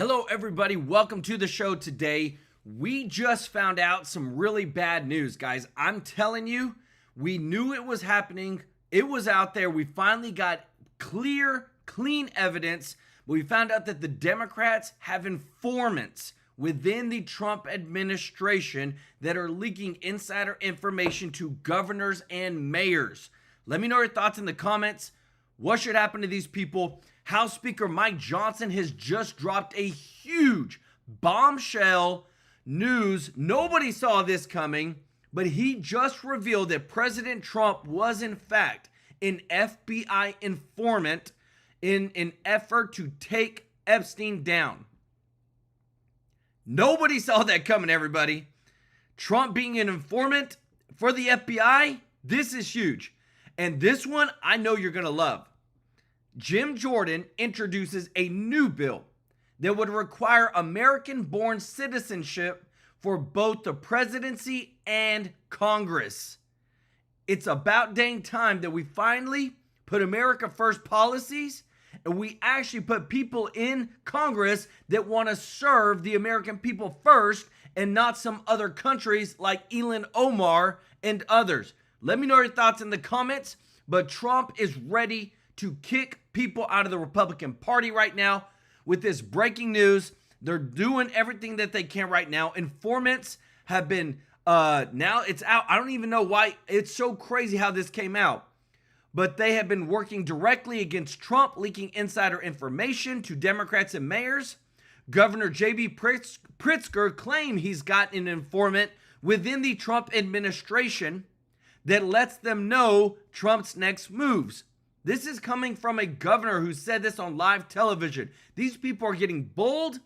Hello everybody, welcome to the show today. We just found out some really bad news, guys. I'm telling you, we knew it was happening. It was out there. We finally got clean evidence. But we found out that the Democrats have informants within the Trump administration that are leaking insider information to governors and mayors. Let me know your thoughts in the comments. What should happen to these people? House Speaker Mike Johnson has just dropped a huge bombshell news. Nobody saw this coming, but he just revealed that President Trump was in fact an FBI informant in an effort to take Epstein down. Nobody saw that coming, everybody. Trump being an informant for the FBI, this is huge. And this one I know you're going to love. Jim Jordan introduces a new bill that would require American-born citizenship for both the presidency and Congress. It's about dang time that we finally put America first policies and we actually put people in Congress that want to serve the American people first and not some other countries like Elon Omar and others. Let me know your thoughts in the comments, but Trump is ready to kick people out of the Republican Party right now with this breaking news. They're doing everything that they can right now. Informants have been, now it's out. I don't even know why. It's so crazy how this came out. But they have been working directly against Trump, leaking insider information to Democrats and mayors. Governor J.B. Pritzker claimed he's got an informant within the Trump administration that lets them know Trump's next moves. This is coming from a governor who said this on live television. These people are getting bold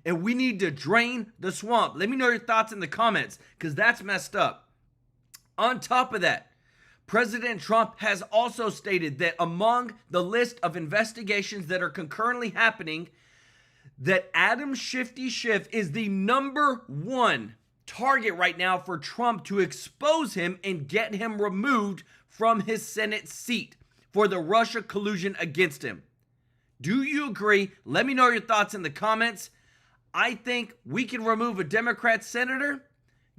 and we need to drain the swamp. Let me know your thoughts in the comments because that's messed up. On top of that, President Trump has also stated that among the list of investigations that are concurrently happening, that Adam Shifty Schiff is the #1 target right now for Trump to expose him and get him removed from his Senate seat for the Russia collusion against him. Do you agree? Let me know your thoughts in the comments. I think we can remove a Democrat senator,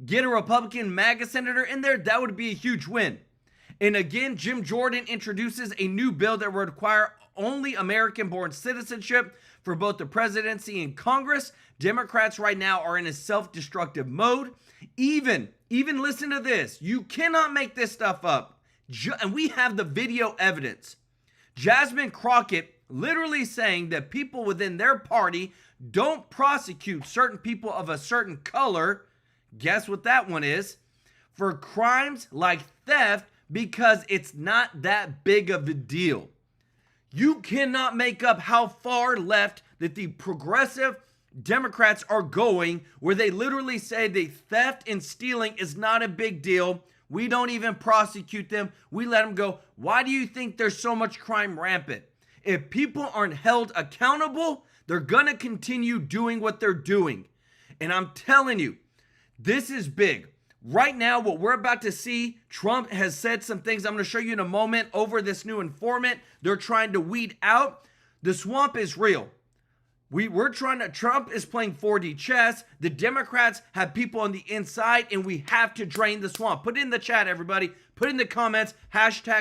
get a Republican MAGA senator in there. That would be a huge win. And again, Jim Jordan introduces a new bill that would require only American-born citizenship for both the presidency and Congress. Democrats right now are in a self-destructive mode. Even listen to this. You cannot make this stuff up. And we have the video evidence. Jasmine Crockett literally saying that people within their party don't prosecute certain people of a certain color, guess what that one is, for crimes like theft because it's not that big of a deal. You cannot make up how far left that the progressive Democrats are going, where they literally say that theft and stealing is not a big deal. We don't even prosecute them. We let them go. Why do you think there's so much crime rampant? If people aren't held accountable, they're going to continue doing what they're doing. And I'm telling you, this is big. Right now, what we're about to see, Trump has said some things I'm going to show you in a moment over this new informant. They're trying to weed out. The swamp is real. Trump is playing 4D chess. The Democrats have people on the inside and we have to drain the swamp. Put it in the chat, everybody. Put in the comments,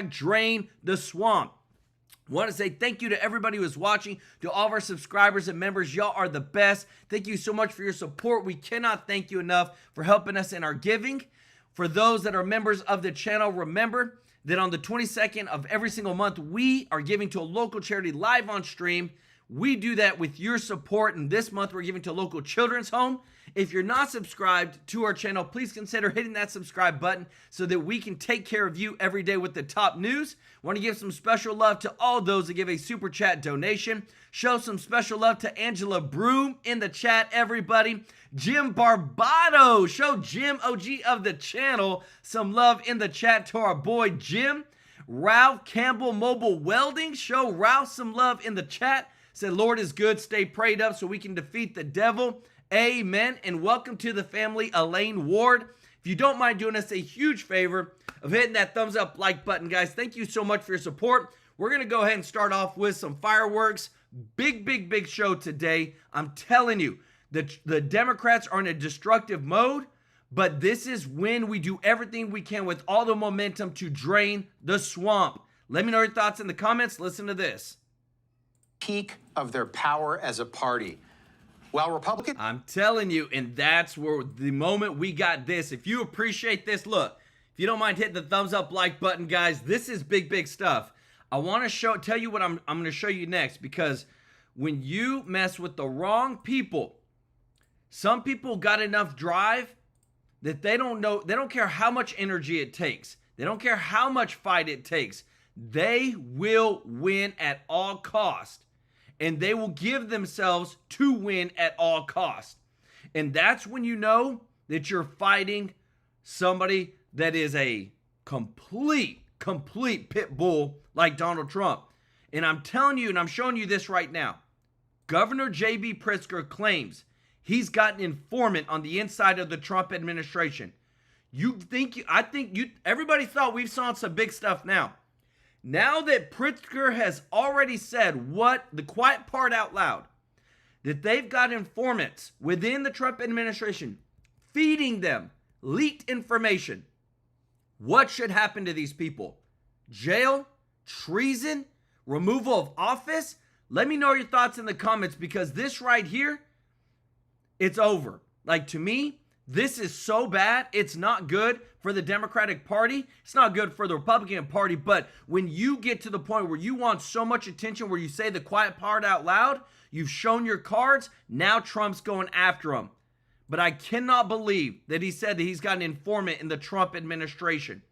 #drain the swamp. I want to say thank you to everybody who is watching, to all of our subscribers and members. Y'all are the best. Thank you so much for your support. We cannot thank you enough for helping us in our giving. For those that are members of the channel, remember that on the 22nd of every single month, we are giving to a local charity live on stream. We do that with your support, and this month we're giving to a local children's home. If you're not subscribed to our channel, please consider hitting that subscribe button so that we can take care of you every day with the top news. Want to give some special love to all those that give a super chat donation. Show some special love to Angela Broom in the chat, everybody. Jim Barbado, show Jim, OG of the channel, some love in the chat to our boy Jim. Ralph Campbell Mobile Welding, show Ralph some love in the chat. Said, Lord is good, stay prayed up so we can defeat the devil. Amen. And welcome to the family, Elaine Ward. If you don't mind doing us a huge favor of hitting that thumbs up like button, guys, thank you so much for your support. We're going to go ahead and start off with some fireworks. Big show today. I'm telling you, the Democrats are in a destructive mode, but this is when we do everything we can with all the momentum to drain the swamp. Let me know your thoughts in the comments. Listen to this. Peak of their power as a party. While Republicans... I'm telling you, and that's where the moment we got this. If you appreciate this, look, if you don't mind hitting the thumbs up like button, guys, this is big stuff. I want to tell you what I'm going to show you next, because when you mess with the wrong people, some people got enough drive that they don't care how much energy it takes. They don't care how much fight it takes. They will win at all cost, and they will give themselves to win at all cost. And that's when you know that you're fighting somebody that is a complete pit bull like Donald Trump. And I'm telling you, and I'm showing you this right now. Governor J.B. Pritzker claims he's got an informant on the inside of the Trump administration. Everybody thought we've saw some big stuff now. Now that Pritzker has already said what the quiet part out loud, that they've got informants within the Trump administration feeding them leaked information. What should happen to these people? Jail? Treason? Removal of office? Let me know your thoughts in the comments, because this right here, it's over. Like, to me, this is so bad. It's not good for the Democratic Party. It's not good for the Republican Party. But when you get to the point where you want so much attention, where you say the quiet part out loud, you've shown your cards, now Trump's going after them. But I cannot believe that he said that he's got an informant in the Trump administration.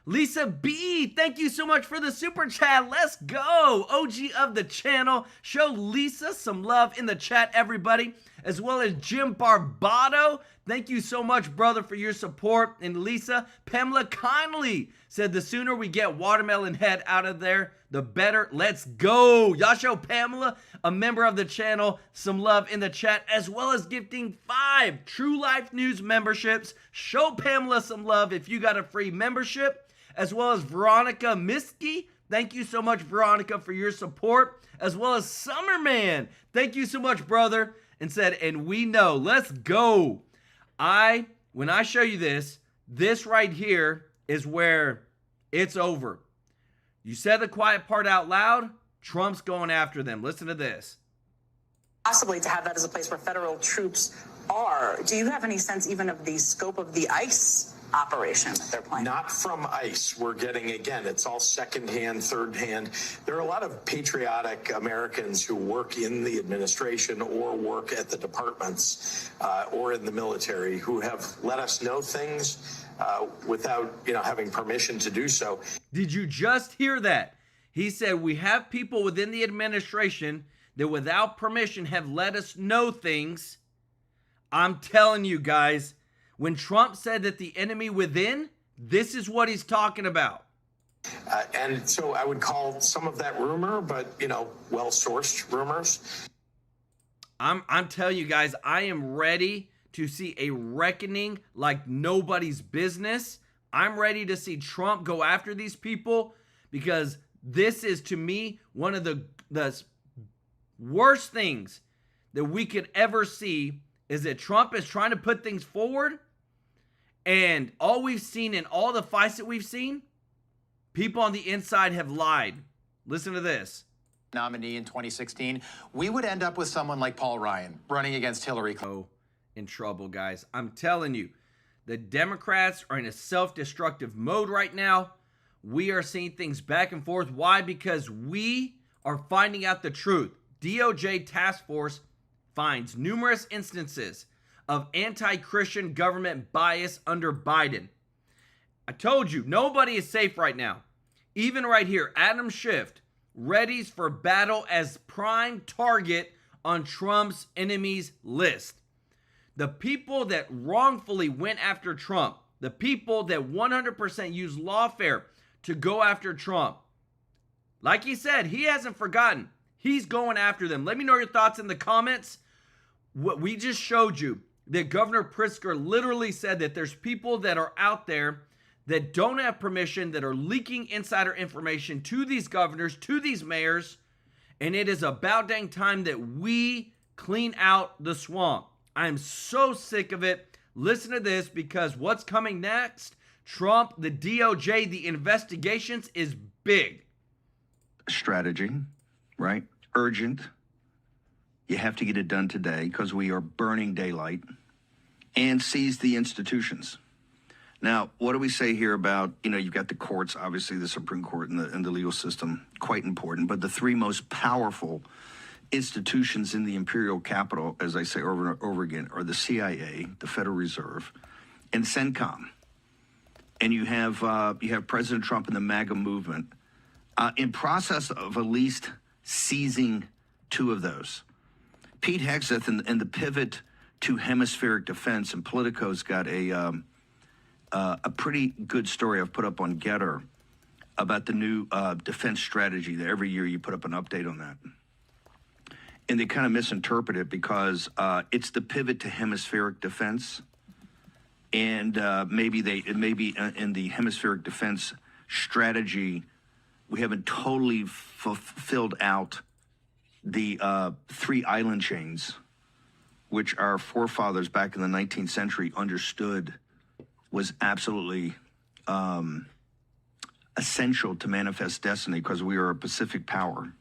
Lisa B, thank you so much for the super chat. Let's go. OG of the channel. Show Lisa some love in the chat, everybody. As well as Jim Barbato. Thank you so much, brother, for your support. And Lisa, Pamela Connolly said the sooner we get Watermelon Head out of there, the better. Let's go. Y'all show Pamela, a member of the channel, some love in the chat, as well as gifting 5 TrueLife News memberships. Show Pamela some love if you got a free membership. As well as Veronica Miski. Thank you so much, Veronica, for your support. As well as Summerman. Thank you so much, brother. And said, and we know. Let's go. When I show you this right here is where it's over. You said the quiet part out loud. Trump's going after them. Listen to this. Possibly to have that as a place where federal troops are. Do you have any sense even of the scope of the ICE operation that they're planning? Not from ICE. We're getting, again, it's all second-hand, third-hand. There are a lot of patriotic Americans who work in the administration or work at the departments or in the military who have let us know things without, having permission to do so. Did you just hear that? He said we have people within the administration that without permission have let us know things. I'm telling you guys, when Trump said that the enemy within, this is what he's talking about. And so I would call some of that rumor, but, well-sourced rumors. I'm telling you guys, I am ready to see a reckoning like nobody's business. I'm ready to see Trump go after these people, because this is, to me, one of the worst things that we could ever see, is that Trump is trying to put things forward. And all we've seen in all the fights that we've seen, people on the inside have lied. Listen to this. Nominee in 2016, we would end up with someone like Paul Ryan running against Hillary Clinton. In trouble, guys. I'm telling you, the Democrats are in a self-destructive mode right now. We are seeing things back and forth. Why? Because we are finding out the truth. DOJ task force finds numerous instances of anti-Christian government bias under Biden. I told you, nobody is safe right now. Even right here, Adam Schiff readies for battle as prime target on Trump's enemies list. The people that wrongfully went after Trump, the people that 100% use lawfare to go after Trump, like he said, he hasn't forgotten. He's going after them. Let me know your thoughts in the comments. What we just showed you, that Governor Pritzker literally said that there's people that are out there that don't have permission, that are leaking insider information to these governors, to these mayors, And it is about dang time that we clean out the swamp. I'm so sick of it. Listen to this, because what's coming next? Trump, the DOJ, the investigations is big. Strategy, right? Urgent. You have to get it done today because we are burning daylight, and seize the institutions. Now, what do we say here about, you've got the courts, obviously the Supreme Court and the legal system, quite important, but the three most powerful institutions in the imperial capital, as I say over and over again, are the CIA, the Federal Reserve, and CENTCOM. And you have President Trump and the MAGA movement in process of at least seizing two of those. Pete Hegseth and the pivot to hemispheric defense, and Politico's got a pretty good story I've put up on Getter about the new defense strategy that every year you put up an update on that. And they kind of misinterpret it because it's the pivot to hemispheric defense. And maybe in the hemispheric defense strategy, we haven't totally filled out the three island chains, which our forefathers back in the 19th century understood was absolutely essential to manifest destiny because we are a Pacific power.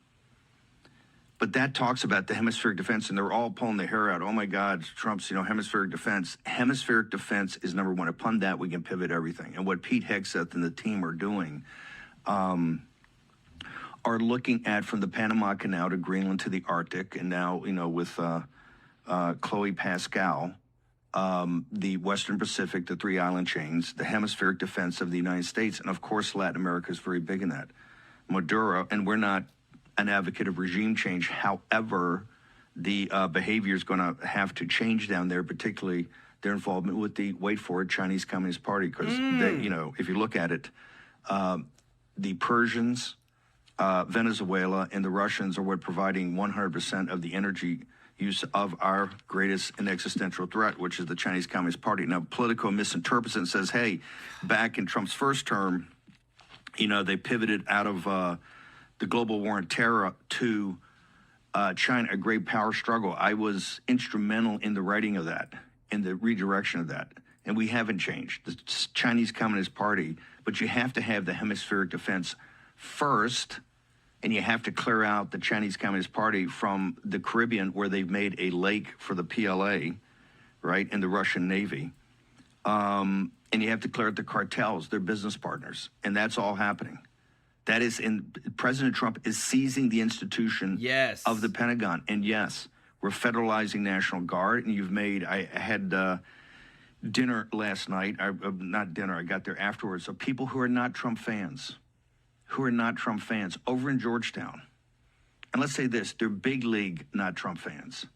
But that talks about the hemispheric defense, and they're all pulling their hair out. Oh my God, Trump's, hemispheric defense. Hemispheric defense is number one. Upon that, we can pivot everything. And what Pete Hegseth and the team are doing are looking at from the Panama Canal to Greenland to the Arctic, and now, with Chloe Pascal, the Western Pacific, the three island chains, the hemispheric defense of the United States, and of course Latin America is very big in that. Maduro, and we're not an advocate of regime change. However, the behavior is going to have to change down there, particularly their involvement with the, wait for it, Chinese Communist Party, because if you look at it, the Persians, Venezuela, and the Russians are what providing 100% of the energy use of our greatest and existential threat, which is the Chinese Communist Party. Now, Politico misinterprets it and says, hey, back in Trump's first term, they pivoted out of the global war on terror to China, a great power struggle. I was instrumental in the writing of that, in the redirection of that. And we haven't changed. The Chinese Communist Party, but you have to have the hemispheric defense first, and you have to clear out the Chinese Communist Party from the Caribbean, where they've made a lake for the PLA, right, and the Russian Navy. And you have to clear out the cartels, their business partners, and that's all happening. That is, President Trump is seizing the institution of the Pentagon. And yes, we're federalizing National Guard, and I had dinner last night, not dinner, I got there afterwards, of people who are not Trump fans. Over in Georgetown. And let's say this, they're big league, not Trump fans.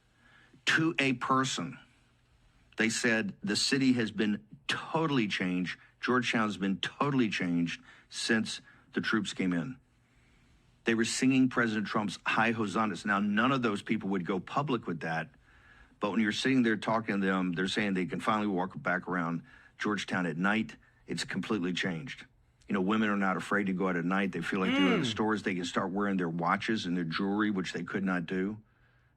To a person, they said the city has been totally changed. Georgetown has been totally changed since the troops came in. They were singing President Trump's high hosannas. Now, none of those people would go public with that, but when you're sitting there talking to them, they're saying they can finally walk back around Georgetown at night. It's completely changed. Women are not afraid to go out at night. They feel like they're in the stores. They can start wearing their watches and their jewelry, which they could not do.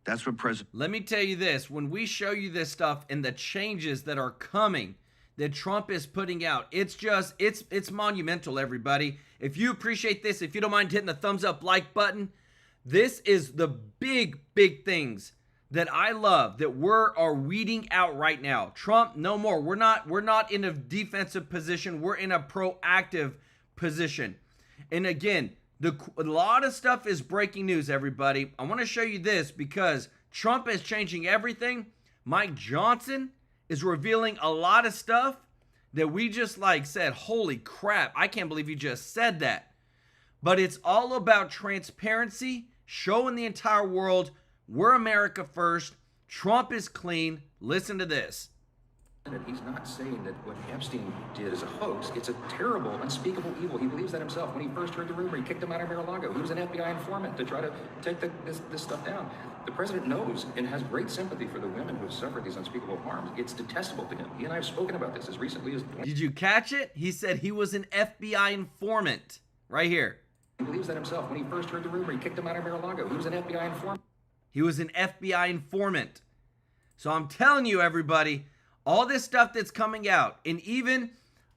That's what President... Let me tell you this. When we show you this stuff and the changes that are coming, that Trump is putting out, it's monumental, everybody. If you appreciate this, if you don't mind hitting the thumbs up like button, this is the big things that I love that are weeding out right now. Trump, no more. We're not in a defensive position. We're in a proactive position. And again, a lot of stuff is breaking news, everybody. I want to show you this because Trump is changing everything. Mike Johnson is revealing a lot of stuff that we just said, holy crap, I can't believe you just said that. But it's all about transparency, showing the entire world we're America first. Trump is clean. Listen to this. He's not saying that what Epstein did is a hoax. It's a terrible, unspeakable evil. He believes that himself. When he first heard the rumor, he kicked him out of Mar-a-Lago. He was an FBI informant to try to take this stuff down. The president knows and has great sympathy for the women who have suffered these unspeakable harms. It's detestable to him. He and I have spoken about this as recently as... Did you catch it? He said he was an FBI informant. Right here. He believes that himself. When he first heard the rumor, he kicked him out of Mar-a-Lago. He was an FBI informant. He was an FBI informant. So I'm telling you, everybody, all this stuff that's coming out, and even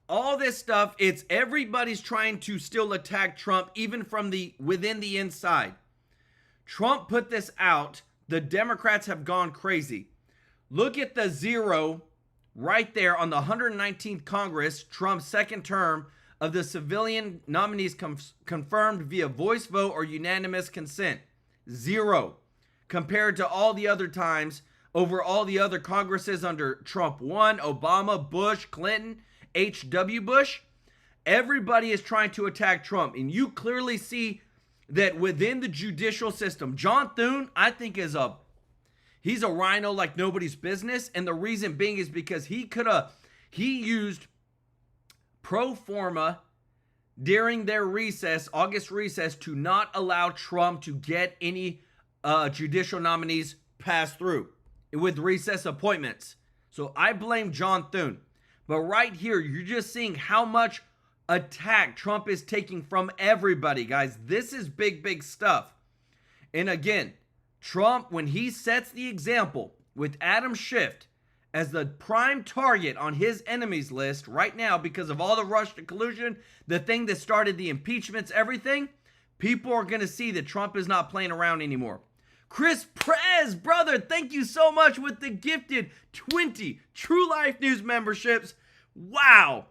all this stuff, it's everybody's trying to still attack Trump, even from within the inside. Trump put this out. The Democrats have gone crazy. Look at the 0 right there on the 119th Congress, Trump's second term of the civilian nominees confirmed via voice vote or unanimous consent. 0. Compared to all the other times over all the other Congresses under Trump 1, Obama, Bush, Clinton, H.W. Bush. Everybody is trying to attack Trump. And you clearly see that within the judicial system, John Thune, I think, he's a rhino like nobody's business. And the reason being is because he used pro forma during their recess, August recess, to not allow Trump to get any judicial nominees passed through with recess appointments. So I blame John Thune. But right here, you're just seeing how much attack Trump is taking from everybody, guys. This is big, big stuff. And again, Trump, when he sets the example with Adam Schiff as the prime target on his enemies list right now because of all the Russia collusion, the thing that started the impeachments, everything, people are going to see that Trump is not playing around anymore. Chris Prez, brother, thank you so much with the gifted 20 TrueLife News memberships. Wow.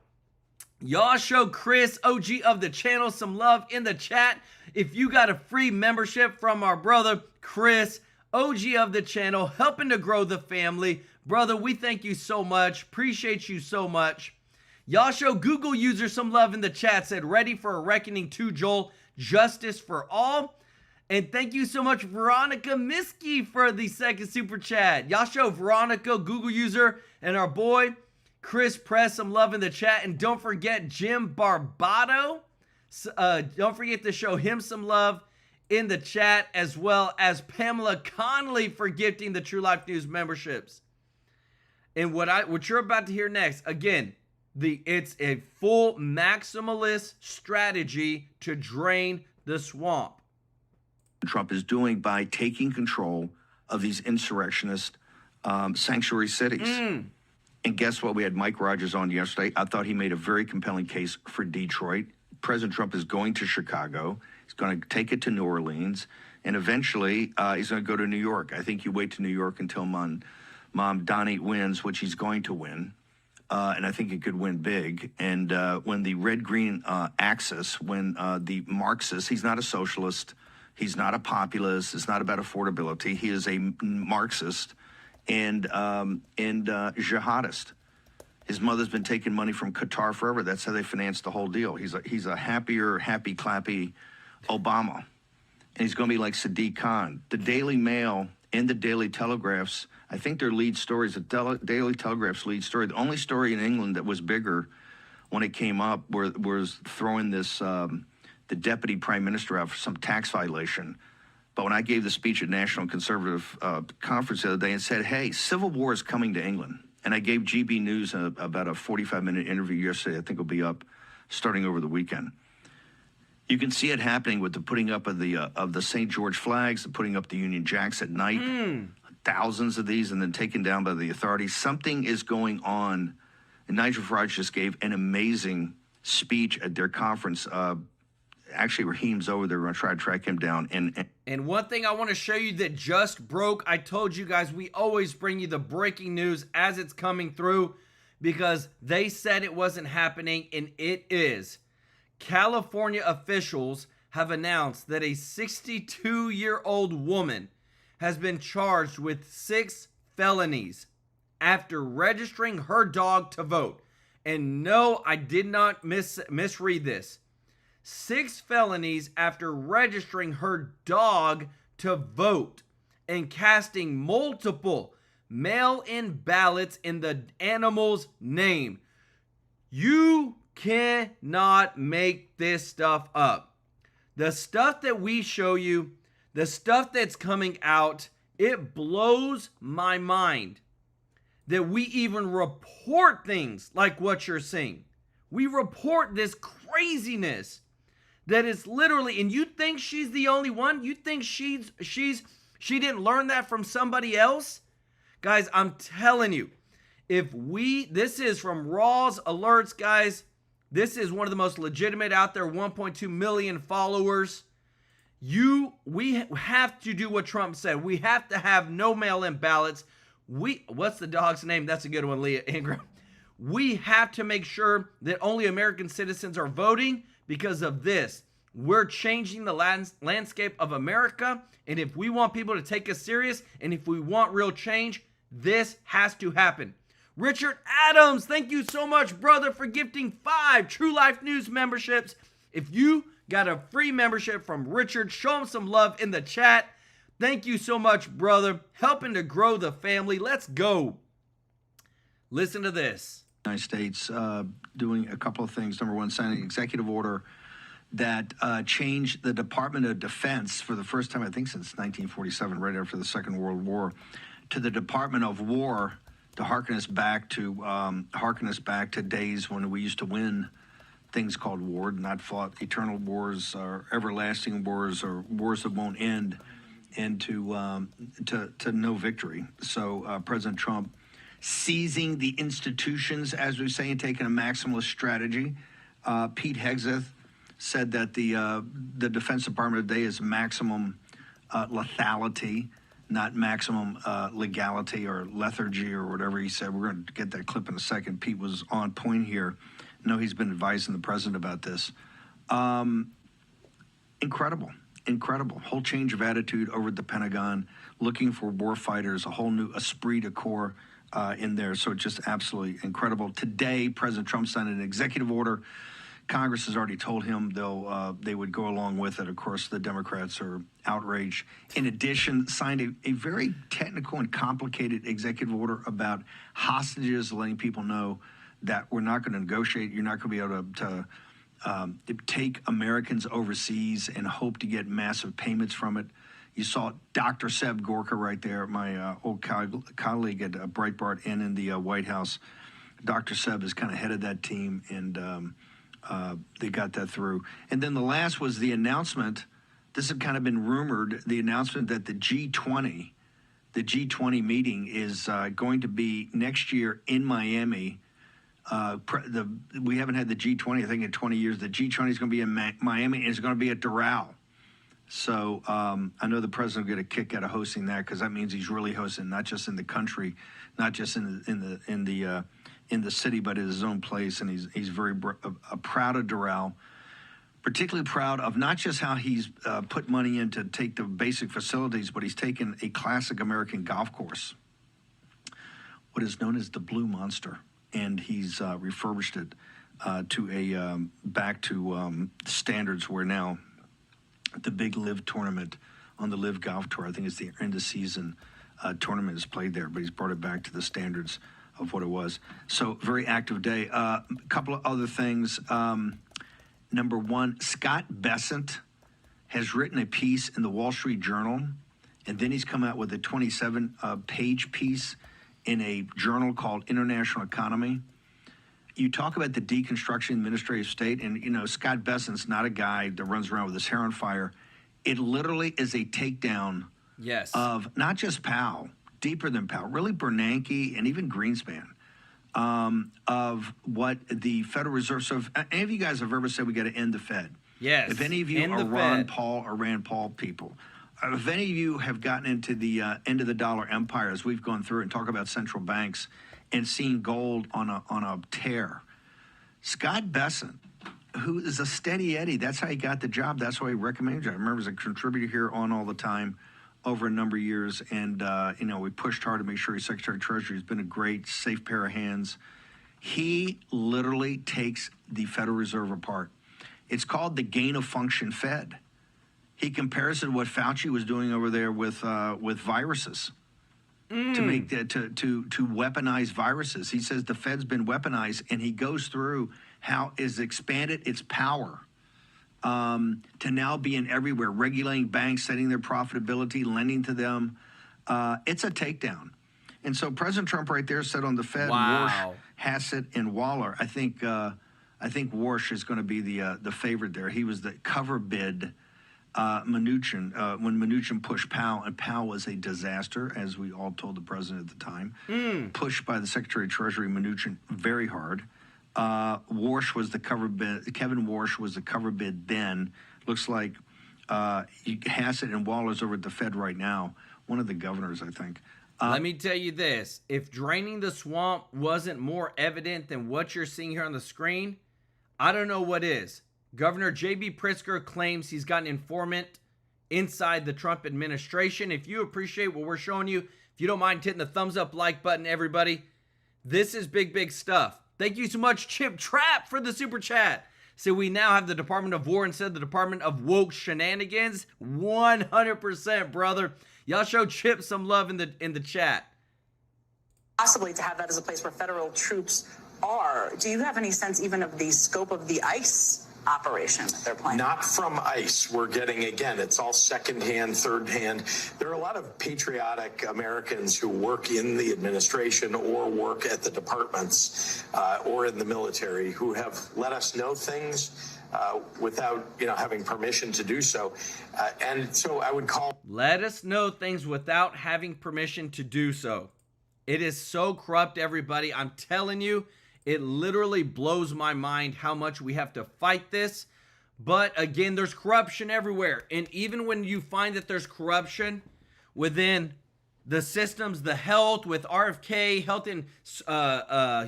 Y'all show Chris, OG of the channel, some love in the chat. If you got a free membership from our brother Chris, OG of the channel, helping to grow the family. Brother, we thank you so much. Appreciate you so much. Y'all show Google user some love in the chat. Said, ready for a reckoning too, Joel. Justice for all. And thank you so much, Veronica Miskey, for the second super chat. Y'all show Veronica, Google user, and our boy Chris Press some love in the chat. And don't forget Jim Barbato. Don't forget to show him some love in the chat, as well as Pamela Connolly for gifting the True Life News memberships. And what you're about to hear next, again, it's a full maximalist strategy to drain the swamp. Trump is doing by taking control of these insurrectionist sanctuary cities. And guess what? We had Mike Rogers on yesterday. I thought he made a very compelling case for Detroit. President Trump is going to Chicago. He's going to take it to New Orleans. And eventually, he's going to go to New York. I think you wait to New York until Mom Donnie wins, which he's going to win. And I think he could win big. And when the red-green axis, when the Marxist, he's not a socialist, he's not a populist, it's not about affordability. He is a Marxist and jihadist. His mother's been taking money from Qatar forever. That's how they financed the whole deal. He's a happier, happy-clappy Obama. And he's going to be like Sadiq Khan. The Daily Mail and the Daily Telegraph's, I think their lead stories, the Daily Telegraph's lead story, the only story in England that was bigger when it came up was throwing this, the deputy prime minister out for some tax violation. But when I gave the speech at National Conservative Conference the other day and said, hey, civil war is coming to England. And I gave GB News about a 45-minute interview yesterday. I think it'll be up starting over the weekend. You can see it happening with the putting up of the St. George flags, the putting up the Union Jacks at night, thousands of these, and then taken down by the authorities. Something is going on. And Nigel Farage just gave an amazing speech at their conference. Actually, Raheem's over there. We're going to try to track him down. And one thing I want to show you that just broke, I told you guys, we always bring you the breaking news as it's coming through because they said it wasn't happening, and it is. California officials have announced that a 62-year-old woman has been charged with 6 felonies after registering her dog to vote. And no, I did not misread this. 6 felonies after registering her dog to vote and casting multiple mail-in ballots in the animal's name. You cannot make this stuff up. The stuff that we show you, the stuff that's coming out, it blows my mind that we even report things like what you're seeing. We report this craziness that is literally, and you think she's the only one? You think she didn't learn that from somebody else? Guys, I'm telling you, this is from Raw's Alerts, guys. This is one of the most legitimate out there, 1.2 million followers. We have to do what Trump said. We have to have no mail-in ballots. What's the dog's name? That's a good one, Leah Ingram. We have to make sure that only American citizens are voting because of this. We're changing the landscape of America, and if we want people to take us serious, and if we want real change, this has to happen. Richard Adams, thank you so much, brother, for gifting 5 TrueLife News memberships. If you got a free membership from Richard, show him some love in the chat. Thank you so much, brother. Helping to grow the family. Let's go. Listen to this. United States doing a couple of things. Number one, signing an executive order that changed the Department of Defense for the first time, I think, since 1947, right after the Second World War, to the Department of War to harken us back to days when we used to win things called war, not fought eternal wars or everlasting wars or wars that won't end, and to no victory. So President Trump seizing the institutions, as we say, and taking a maximalist strategy. Pete Hegseth said that the Defense Department today is maximum lethality, not maximum legality or lethargy or whatever he said. We're going to get that clip in a second. Pete was on point here. I know he's been advising the president about this. Incredible. Whole change of attitude over at the Pentagon, looking for war fighters, a whole new esprit de corps in there. So just absolutely incredible. Today, President Trump signed an executive order. Congress has already told him they would go along with it. Of course, the Democrats are outraged. In addition, signed a very technical and complicated executive order about hostages, letting people know that we're not going to negotiate. You're not going to be able to take Americans overseas and hope to get massive payments from it. You saw Dr. Seb Gorka right there, my old colleague at Breitbart and in the White House. Dr. Seb is kind of head of that team, and they got that through. And then the last was the announcement. This had kind of been rumored, the announcement that the G20 meeting is going to be next year in Miami. We haven't had the G20, I think, in 20 years. The G20 is going to be in Miami, and it's going to be at Doral. So I know the president will get a kick out of hosting that, because that means he's really hosting, not just in the country, not just in the city, but at his own place. And he's very proud of Doral, particularly proud of not just how he's put money in to take the basic facilities, but he's taken a classic American golf course, what is known as the Blue Monster, and he's refurbished it to back to standards where now the big Live tournament on the Live Golf Tour, I think it's the end of season tournament, is played there, but he's brought it back to the standards of what it was. So very active day. A couple of other things. Number one, Scott Bessent has written a piece in the Wall Street Journal, and then he's come out with a 27-page piece in a journal called International Economy. You talk about the deconstruction administrative state, and, you know, Scott Bessent's not a guy that runs around with his hair on fire. It literally is a takedown of not just Powell, deeper than Powell, really Bernanke and even Greenspan, of what the Federal Reserve. So if any of you guys have ever said we got to end the Fed, if any of you are Ron Paul or Rand Paul people, if any of you have gotten into the end of the dollar empire, as we've gone through and talk about central banks and seen gold on a tear, Scott Bessent, who is a steady Eddie, that's how he got the job. That's why he recommended you. I remember as a contributor here on all the time over a number of years, and we pushed hard to make sure he's Secretary of Treasury. He's been a great, safe pair of hands. He literally takes the Federal Reserve apart. It's called the gain of function Fed. He compares it to what Fauci was doing over there with viruses, to make to weaponize viruses. He says the Fed's been weaponized, and he goes through how it's expanded its power to now being everywhere, regulating banks, setting their profitability, lending to them. It's a takedown. And so President Trump right there said on the Fed, Walsh, Hassett, and Waller, I think I think Walsh is going to be the favorite there. He was the cover bid. Mnuchin, when Mnuchin pushed Powell, and Powell was a disaster, as we all told the president at the time, pushed by the Secretary of Treasury, Mnuchin, very hard. Walsh was the cover bid. Kevin Walsh was the cover bid then. Looks like Hassett and Waller's over at the Fed right now. One of the governors, I think. Let me tell you this. If draining the swamp wasn't more evident than what you're seeing here on the screen, I don't know what is. Governor J.B. Pritzker claims he's got an informant inside the Trump administration. If you appreciate what we're showing you, if you don't mind hitting the thumbs up like button, everybody, this is big, big stuff. Thank you so much, Chip Trap, for the super chat. So we now have the Department of War instead of the Department of Woke Shenanigans. 100%, brother. Y'all show Chip some love in the chat. Possibly to have that as a place where federal troops are. Do you have any sense even of the scope of the ICE operation that they're planning? Not from ICE. We're getting, again, it's all secondhand, thirdhand. There are a lot of patriotic Americans who work in the administration or work at the departments or in the military who have let us know things without, having permission to do so. And so I would call... Let us know things without having permission to do so. It is so corrupt, everybody. I'm telling you, it literally blows my mind how much we have to fight this. But again, there's corruption everywhere. And even when you find that there's corruption within the systems, the health, with RFK, health and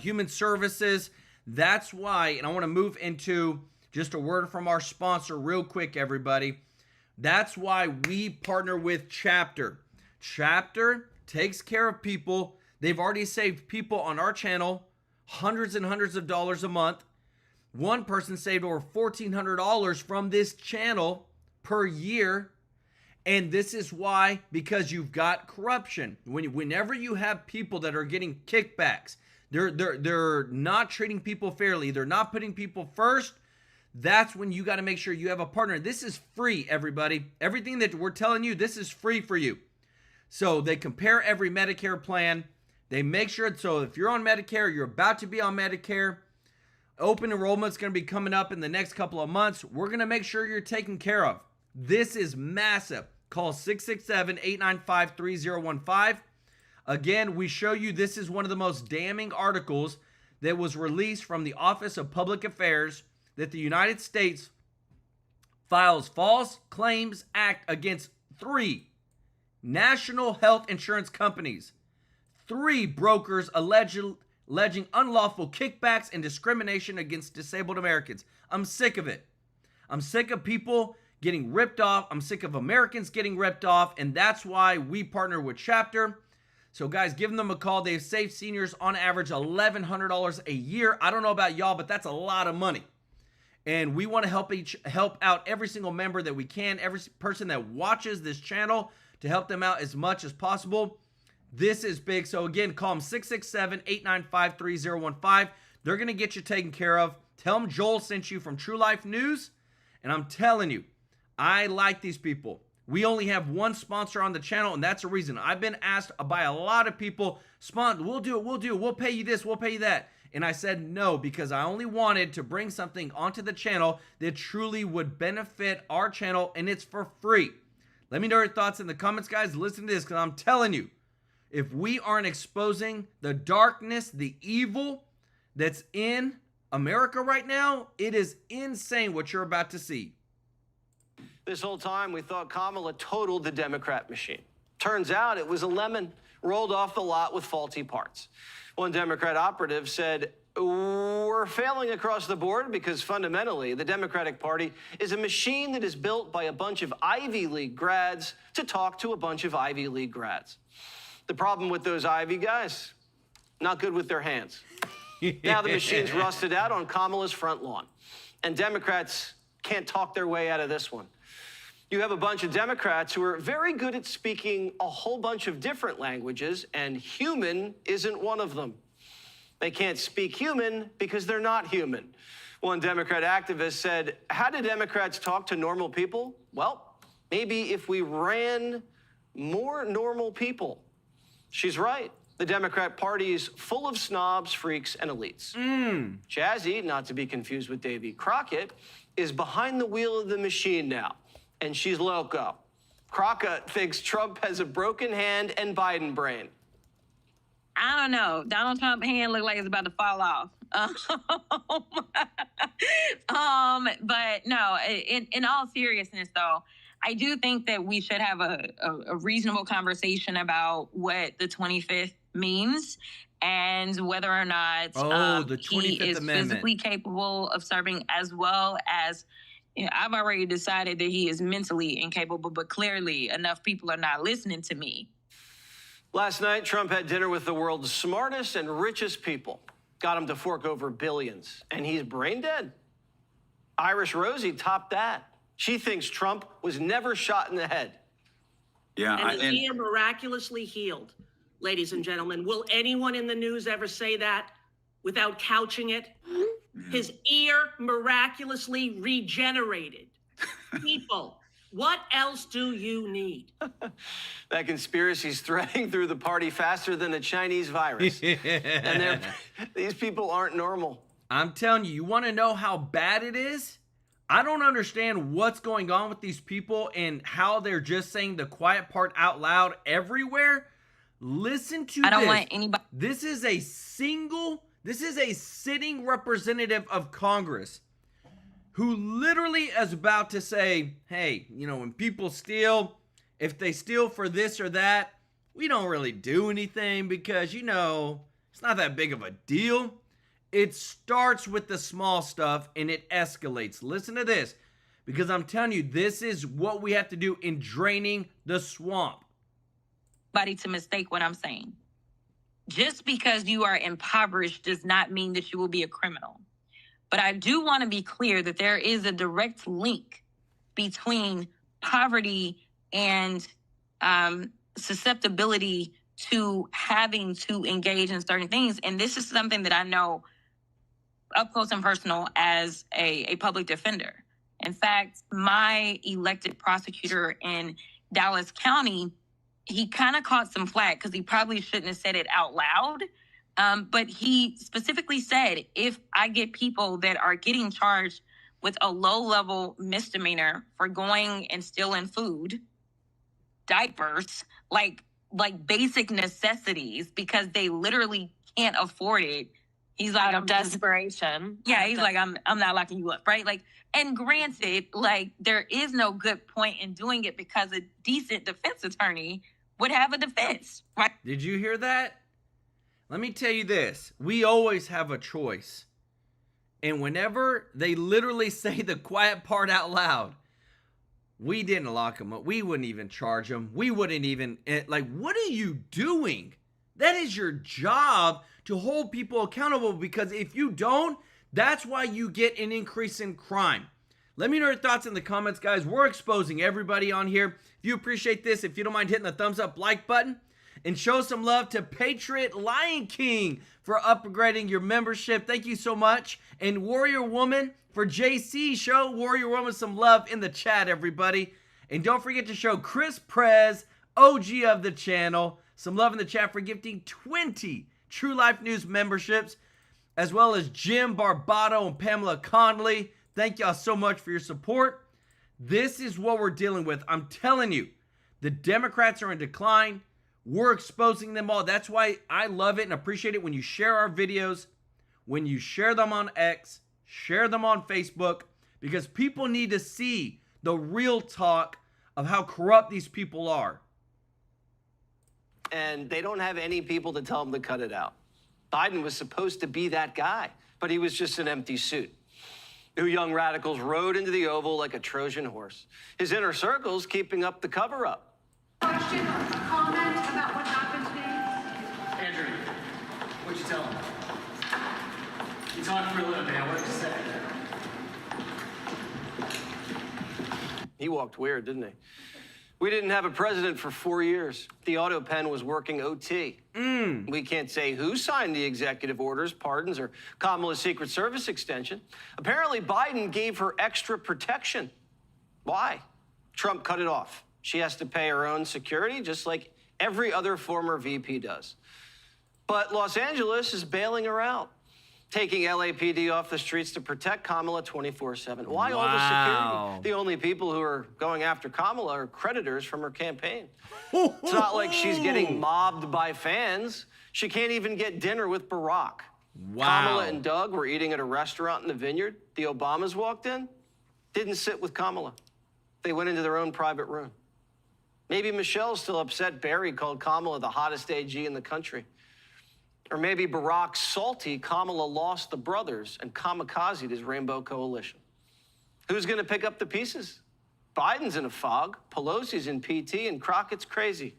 human services, that's why, and I want to move into just a word from our sponsor real quick, everybody. That's why we partner with Chapter. Chapter takes care of people. They've already saved people on our channel hundreds and hundreds of dollars a month. One person saved over $1,400 from this channel per year. And this is why, because you've got corruption. Whenever you have people that are getting kickbacks, they're not treating people fairly, they're not putting people first, that's when you got to make sure you have a partner. This is free, everybody. Everything that we're telling you, this is free for you. So they compare every Medicare plan. They make sure, so if you're on Medicare, you're about to be on Medicare, open enrollment is going to be coming up in the next couple of months. We're going to make sure you're taken care of. This is massive. Call 667-895-3015. Again, we show you this is one of the most damning articles that was released from the Office of Public Affairs, that the United States files false claims act against 3 national health insurance companies. 3 brokers alleging unlawful kickbacks and discrimination against disabled Americans. I'm sick of it. I'm sick of people getting ripped off. I'm sick of Americans getting ripped off, and that's why we partner with Chapter. So guys, give them a call. They've saved seniors on average $1,100 a year. I don't know about y'all, but that's a lot of money. And we want to help out every single member that we can, every person that watches this channel, to help them out as much as possible. This is big. So again, call them 667-895-3015. They're going to get you taken care of. Tell them Joel sent you from TrueLife News. And I'm telling you, I like these people. We only have one sponsor on the channel, and that's the reason. I've been asked by a lot of people, we'll do it, we'll pay you this, we'll pay you that. And I said no, because I only wanted to bring something onto the channel that truly would benefit our channel, and it's for free. Let me know your thoughts in the comments, guys. Listen to this, because I'm telling you, if we aren't exposing the darkness, the evil that's in America right now, it is insane what you're about to see. This whole time, we thought Kamala totaled the Democrat machine. Turns out it was a lemon rolled off the lot with faulty parts. One Democrat operative said, we're failing across the board because fundamentally the Democratic Party is a machine that is built by a bunch of Ivy League grads to talk to a bunch of Ivy League grads. The problem with those Ivy guys, not good with their hands. Now the machine's rusted out on Kamala's front lawn, and Democrats can't talk their way out of this one. You have a bunch of Democrats who are very good at speaking a whole bunch of different languages, and human isn't one of them. They can't speak human because they're not human. One Democrat activist said, how do Democrats talk to normal people? Well, maybe if we ran more normal people. She's right. The Democrat Party is full of snobs, freaks, and elites. Jazzy, not to be confused with Davy Crockett, is behind the wheel of the machine now, and she's loco. Crockett thinks Trump has a broken hand and Biden brain. I don't know. Donald Trump's hand looked like it's about to fall off. But no, in all seriousness, though, I do think that we should have a reasonable conversation about what the 25th means and whether or not the 25th he is Amendment. physically capable of serving, as well as, you know, I've already decided that he is mentally incapable, but clearly enough people are not listening to me. Last night, Trump had dinner with the world's smartest and richest people. Got him to fork over billions, and he's brain dead. Irish Rosie topped that. She thinks Trump was never shot in the head. Yeah, and his ear miraculously healed. Ladies and gentlemen, will anyone in the news ever say that without couching it? His ear miraculously regenerated. People, what else do you need? That conspiracy's threading through the party faster than a Chinese virus. And these people aren't normal. I'm telling you, you want to know how bad it is? I don't understand what's going on with these people and how they're just saying the quiet part out loud everywhere. Listen to this. I don't want anybody. This is a sitting representative of Congress who literally is about to say, hey, you know, when people steal, if they steal for this or that, we don't really do anything because, you know, it's not that big of a deal. It starts with the small stuff and it escalates. Listen to this, because I'm telling you, this is what we have to do in draining the swamp. To mistake what I'm saying. Just because you are impoverished does not mean that you will be a criminal. But I do want to be clear that there is a direct link between poverty and susceptibility to having to engage in certain things. And this is something that I know up close and personal as a public defender. In fact, my elected prosecutor in Dallas County, he kind of caught some flack because he probably shouldn't have said it out loud. But he specifically said, if I get people that are getting charged with a low-level misdemeanor for going and stealing food, diapers, like basic necessities, because they literally can't afford it, he's like, I'm desperation. Yeah, he's like, I'm not locking you up, right? Like, and granted, like, there is no good point in doing it because a decent defense attorney would have a defense, right? Did you hear that? Let me tell you this. We always have a choice. And whenever they literally say the quiet part out loud, we didn't lock them up. We wouldn't even charge them. We wouldn't even, like, what are you doing? That is your job, to hold people accountable, because if you don't, that's why you get an increase in crime. Let me know your thoughts in the comments, guys. We're exposing everybody on here. If you appreciate this, if you don't mind hitting the thumbs up like button, and show some love to Patriot Lion King for upgrading your membership. Thank you so much. And Warrior Woman for JC. Show Warrior Woman some love in the chat, everybody. And don't forget to show Chris Prez, OG of the channel, some love in the chat for gifting 20 True Life News memberships, as well as Jim Barbato and Pamela Conley. Thank y'all so much for your support. This is what we're dealing with. I'm telling you, the Democrats are in decline. We're exposing them all. That's why I love it and appreciate it when you share our videos, when you share them on X, share them on Facebook, because people need to see the real talk of how corrupt these people are. And they don't have any people to tell them to cut it out. Biden was supposed to be that guy, but he was just an empty suit. New young radicals rode into the Oval like a Trojan horse. His inner circle's keeping up the cover-up. Question or comment about what happened today? Andrew, what'd you tell him? You talked for a little bit. What'd you say? He walked weird, didn't he? We didn't have a president for 4 years. The auto pen was working OT. We can't say who signed the executive orders, pardons, or Kamala's Secret Service extension. Apparently, Biden gave her extra protection. Why? Trump cut it off. She has to pay her own security, just like every other former VP does. But Los Angeles is bailing her out, taking LAPD off the streets to protect Kamala 24/7. Why all the security? The only people who are going after Kamala are creditors from her campaign. It's not like she's getting mobbed by fans. She can't even get dinner with Barack. Wow. Kamala and Doug were eating at a restaurant in the Vineyard. The Obamas walked in, didn't sit with Kamala. They went into their own private room. Maybe Michelle's still upset Barry called Kamala the hottest AG in the country. Or maybe Barack's salty Kamala lost the brothers and kamikazed his Rainbow Coalition. Who's going to pick up the pieces? Biden's in a fog, Pelosi's in PT, and Crockett's crazy.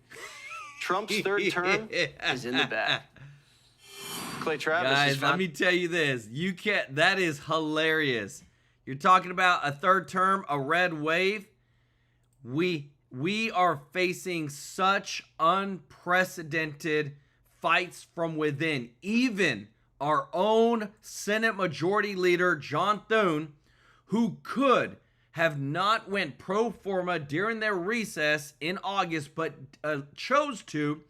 Trump's third term is in the bag. Clay Travis Guys, let me tell you this. You can't, that is hilarious. You're talking about a third term, a red wave. We are facing such unprecedented fights from within. Even our own Senate Majority Leader, John Thune, who could have not went pro forma during their recess in August, but chose to.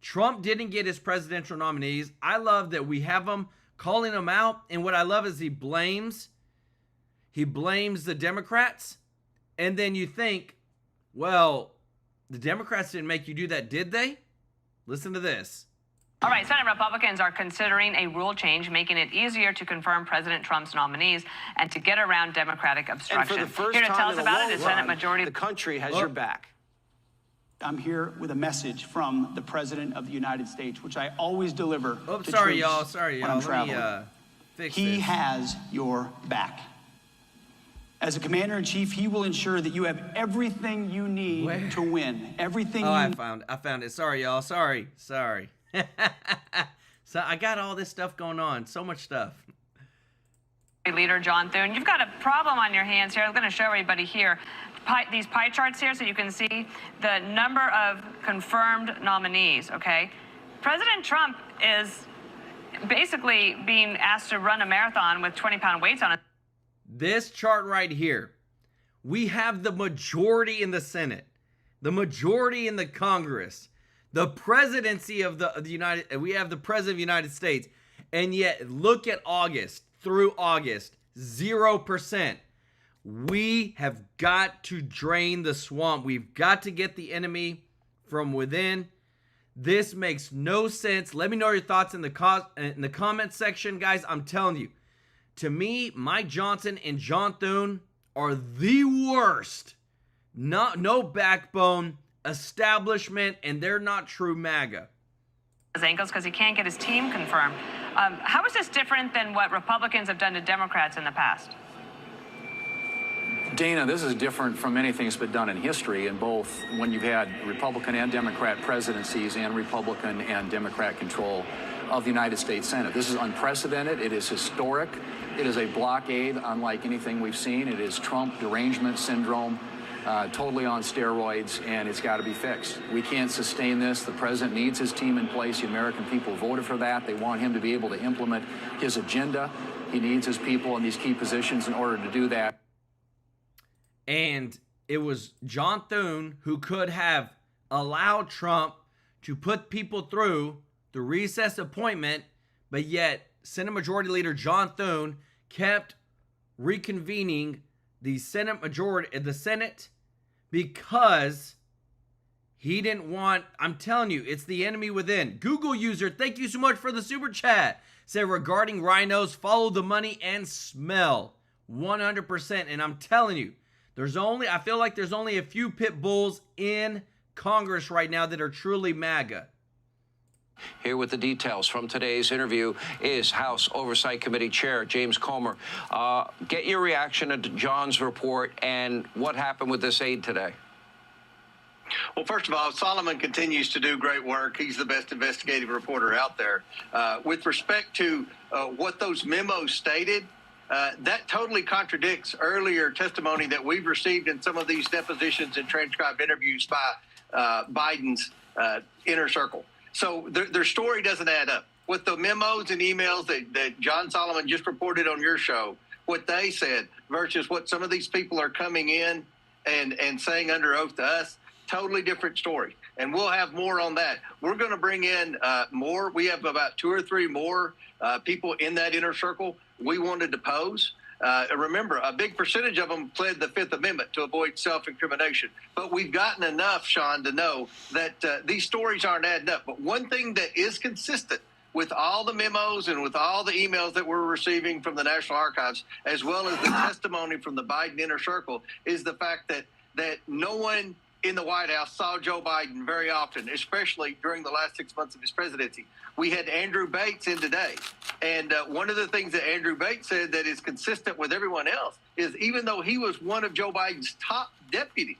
Trump didn't get his presidential nominees. I love that we have him calling them out. And what I love is he blames the Democrats. And then you think, well, the Democrats didn't make you do that, did they? Listen to this. All right, Senate Republicans are considering a rule change making it easier to confirm President Trump's nominees and to get around Democratic obstruction. And for the first Here to tell time us in a about long it is Senate run, Majority. the country has your back. I'm here with a message from the President of the United States, which I always deliver. Oh, to sorry, troops y'all. Sorry, when y'all. I'm Let me traveling. fix He this. has your back. As a commander-in-chief, he will ensure that you have everything you need to win. Everything Oh, you I found it. Sorry, y'all. Sorry. So I got all this stuff going on. So much stuff. Leader John Thune, you've got a problem on your hands here. I'm going to show everybody here these pie charts here so you can see the number of confirmed nominees, okay? President Trump is basically being asked to run a marathon with 20-pound weights on it. This chart right here, we have the majority in the Senate, the majority in the Congress, the presidency of the United, we have the president of the United States, and yet look at August, through August, 0%. We have got to drain the swamp. We've got to get the enemy from within. This makes no sense. Let me know your thoughts in the comment section, guys. I'm telling you, to me, Mike Johnson and John Thune are the worst. No backbone, establishment, and they're not true MAGA. His ankles because he can't get his team confirmed. How is this different than what Republicans have done to Democrats in the past? Dana, this is different from anything that's been done in history in both when you've had Republican and Democrat presidencies and Republican and Democrat control of the United States Senate. This is unprecedented. It is historic. It is a blockade unlike anything we've seen. It is Trump derangement syndrome, totally on steroids, and it's got to be fixed. We can't sustain this. The president needs his team in place. The American people voted for that. They want him to be able to implement his agenda. He needs his people in these key positions in order to do that. And it was John Thune who could have allowed Trump to put people through the recess appointment, but yet Senate Majority Leader John Thune kept reconvening the Senate because he didn't want, I'm telling you, it's the enemy within. Google user, thank you so much for the super chat. Said regarding rhinos, follow the money and smell 100%. And I'm telling you, I feel like there's only a few pit bulls in Congress right now that are truly MAGA. Here with the details from today's interview is House Oversight Committee Chair James Comer. Get your reaction to John's report and what happened with this aide today. Well, first of all, Solomon continues to do great work. He's the best investigative reporter out there. With respect to what those memos stated, that totally contradicts earlier testimony that we've received in some of these depositions and transcribed interviews by Biden's inner circle. So their story doesn't add up. With the memos and emails that John Solomon just reported on your show, what they said versus what some of these people are coming in and saying under oath to us, totally different story. And we'll have more on that. We're going to bring in more. We have about 2 or 3 more people in that inner circle we wanted to pose. Remember, a big percentage of them pled the Fifth Amendment to avoid self-incrimination. But we've gotten enough, Sean, to know that these stories aren't adding up. But one thing that is consistent with all the memos and with all the emails that we're receiving from the National Archives, as well as the testimony from the Biden inner circle, is the fact that no one in the White House saw Joe Biden very often, especially during the last 6 months of his presidency. We had Andrew Bates in today. And one of the things that Andrew Bates said that is consistent with everyone else is even though he was one of Joe Biden's top deputies,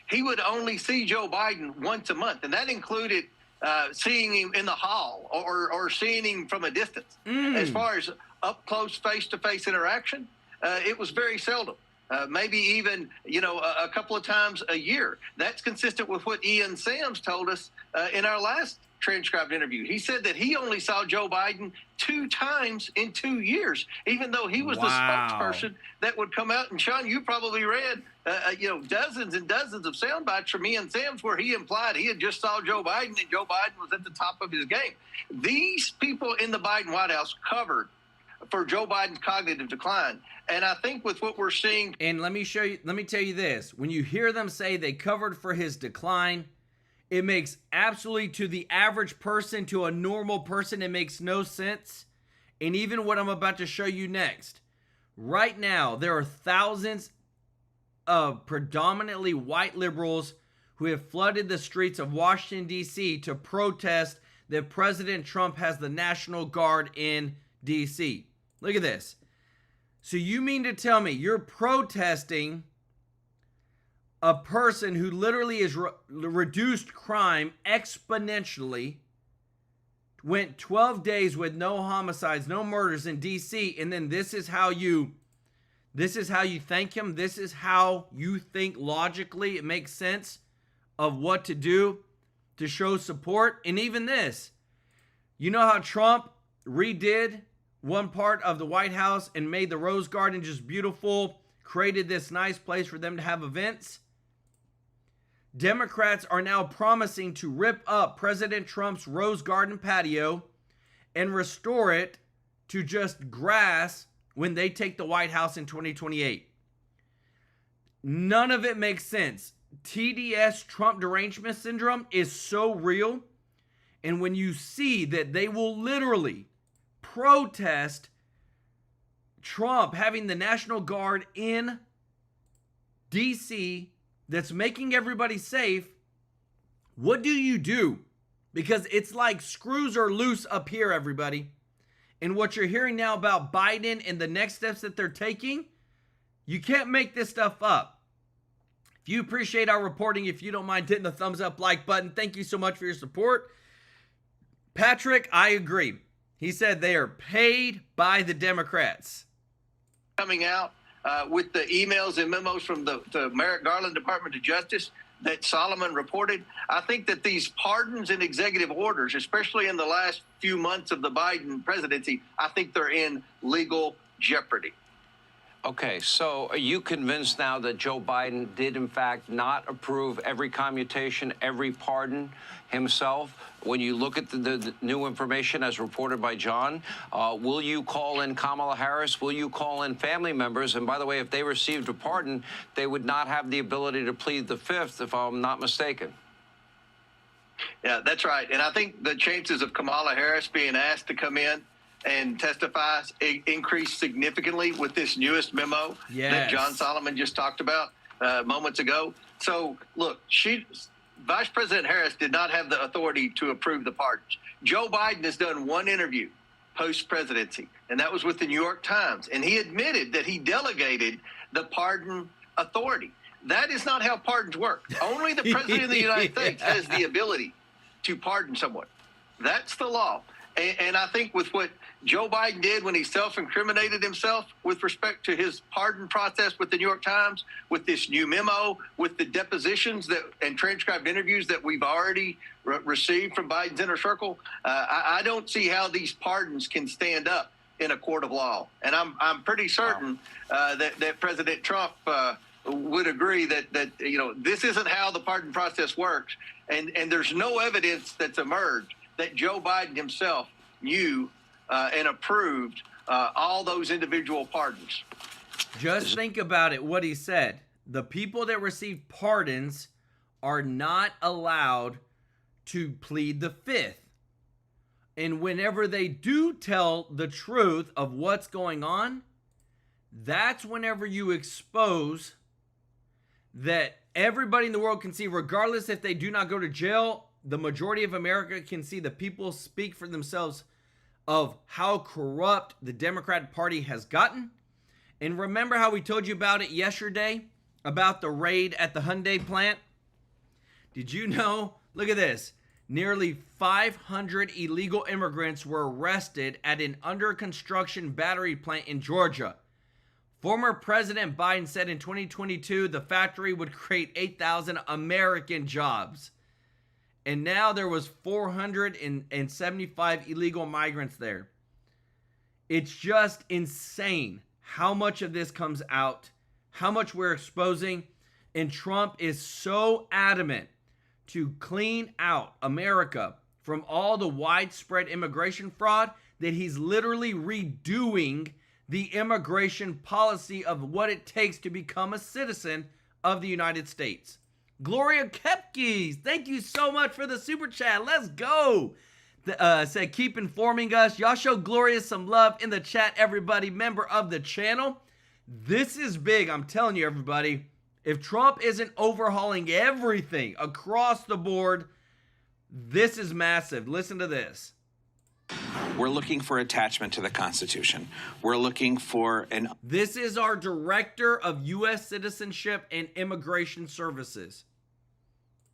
he would only see Joe Biden once a month. And that included seeing him in the hall or seeing him from a distance. As far as up close face-to-face interaction, it was very seldom. Maybe even, a couple of times a year. That's consistent with what Ian Sams told us in our last transcribed interview. He said that he only saw Joe Biden 2 times in 2 years, even though he was the spokesperson that would come out. And Sean, you probably read, dozens and dozens of sound bites from Ian Sams where he implied he had just saw Joe Biden and Joe Biden was at the top of his game. These people in the Biden White House covered for Joe Biden's cognitive decline. And I think with what we're seeing. And let me tell you this. When you hear them say they covered for his decline, it makes absolutely, to the average person, to a normal person, it makes no sense. And even what I'm about to show you next. Right now, there are thousands of predominantly white liberals who have flooded the streets of Washington, D.C. to protest that President Trump has the National Guard in D.C. Look at this. So you mean to tell me you're protesting a person who literally has reduced crime exponentially, went 12 days with no homicides, no murders in D.C., and then this is how you thank him? This is how you think logically it makes sense of what to do to show support? And even this, you know how Trump redid one part of the White House and made the Rose Garden just beautiful, created this nice place for them to have events? Democrats are now promising to rip up President Trump's Rose Garden patio and restore it to just grass when they take the White House in 2028. None of it makes sense. TDS, Trump derangement syndrome, is so real. And when you see that they will literally protest Trump having the National Guard in D.C. that's making everybody safe, what do you do? Because it's like screws are loose up here, everybody. And what you're hearing now about Biden and the next steps that they're taking, you can't make this stuff up. If you appreciate our reporting, if you don't mind hitting the thumbs up like button, thank you so much for your support. Patrick, I agree. He said they are paid by the Democrats. Coming out with the emails and memos from the Merrick Garland Department of Justice that Solomon reported, I think that these pardons and executive orders, especially in the last few months of the Biden presidency, I think they're in legal jeopardy. Okay, so are you convinced now that Joe Biden did, in fact, not approve every commutation, every pardon himself? When you look at the new information as reported by John, will you call in Kamala Harris? Will you call in family members? And by the way, if they received a pardon, they would not have the ability to plead the Fifth, if I'm not mistaken. Yeah, that's right. And I think the chances of Kamala Harris being asked to come in and testify increased significantly with this newest memo that John Solomon just talked about moments ago. So, look, Vice President Harris did not have the authority to approve the pardons. Joe Biden has done one interview post-presidency, and that was with the New York Times. And he admitted that he delegated the pardon authority. That is not how pardons work. Only the President of the United States has the ability to pardon someone. That's the law. And I think with what Joe Biden did when he self-incriminated himself with respect to his pardon process with the New York Times, with this new memo, with the depositions and transcribed interviews that we've already received from Biden's inner circle, I don't see how these pardons can stand up in a court of law. And I'm pretty certain that President Trump would agree that this isn't how the pardon process works, and there's no evidence that's emerged that Joe Biden himself knew and approved all those individual pardons. Just think about it, what he said. The people that receive pardons are not allowed to plead the fifth. And whenever they do tell the truth of what's going on, that's whenever you expose that everybody in the world can see, regardless if they do not go to jail, the majority of America can see the people speak for themselves of how corrupt the Democratic Party has gotten. And remember how we told you about it yesterday, about the raid at the Hyundai plant? Did you know? Look at this. Nearly 500 illegal immigrants were arrested at an under-construction battery plant in Georgia. Former President Biden said in 2022 the factory would create 8,000 American jobs. And now there was 475 illegal migrants there. It's just insane how much of this comes out, how much we're exposing. And Trump is so adamant to clean out America from all the widespread immigration fraud that he's literally redoing the immigration policy of what it takes to become a citizen of the United States. Gloria Kepkes, thank you so much for the super chat. Let's go. Said, keep informing us. Y'all show Gloria some love in the chat, everybody, member of the channel. This is big, I'm telling you, everybody. If Trump isn't overhauling everything across the board, this is massive. Listen to this. We're looking for attachment to the Constitution. We're looking for an... This is our Director of U.S. Citizenship and Immigration Services.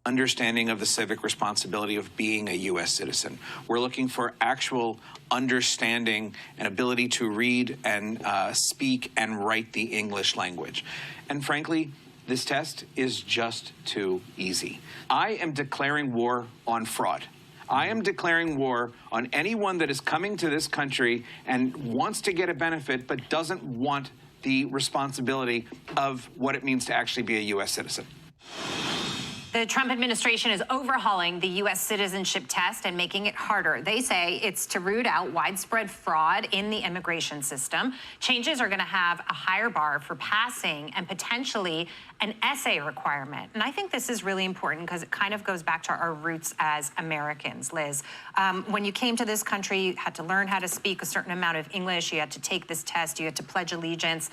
Understanding of the civic responsibility of being a U.S. citizen. We're looking for actual understanding and ability to read and speak and write the English language. And frankly, this test is just too easy. I am declaring war on fraud. I am declaring war on anyone that is coming to this country and wants to get a benefit but doesn't want the responsibility of what it means to actually be a U.S. citizen. The Trump administration is overhauling the U.S. citizenship test and making it harder. They say it's to root out widespread fraud in the immigration system. Changes are going to have a higher bar for passing and potentially an essay requirement. And I think this is really important because it kind of goes back to our roots as Americans, Liz. When you came to this country, you had to learn how to speak a certain amount of English. You had to take this test. You had to pledge allegiance.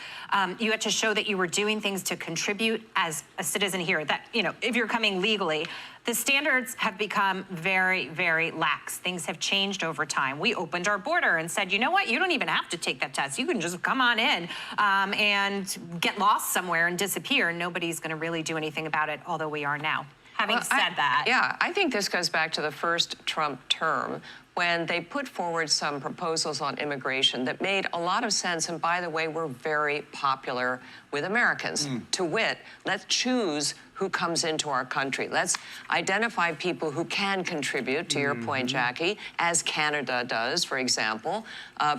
You had to show that you were doing things to contribute as a citizen here, that, you know, if you're coming legally. The standards have become very, very lax. Things have changed over time. We opened our border and said, you know what? You don't even have to take that test. You can just come on in and get lost somewhere and disappear. Nobody's going to really do anything about it, although we are now. Having said that. Yeah, I think this goes back to the first Trump term when they put forward some proposals on immigration that made a lot of sense and, by the way, were very popular with Americans. To wit, let's choose who comes into our country. Let's identify people who can contribute, to your point, Jackie, as Canada does, for example.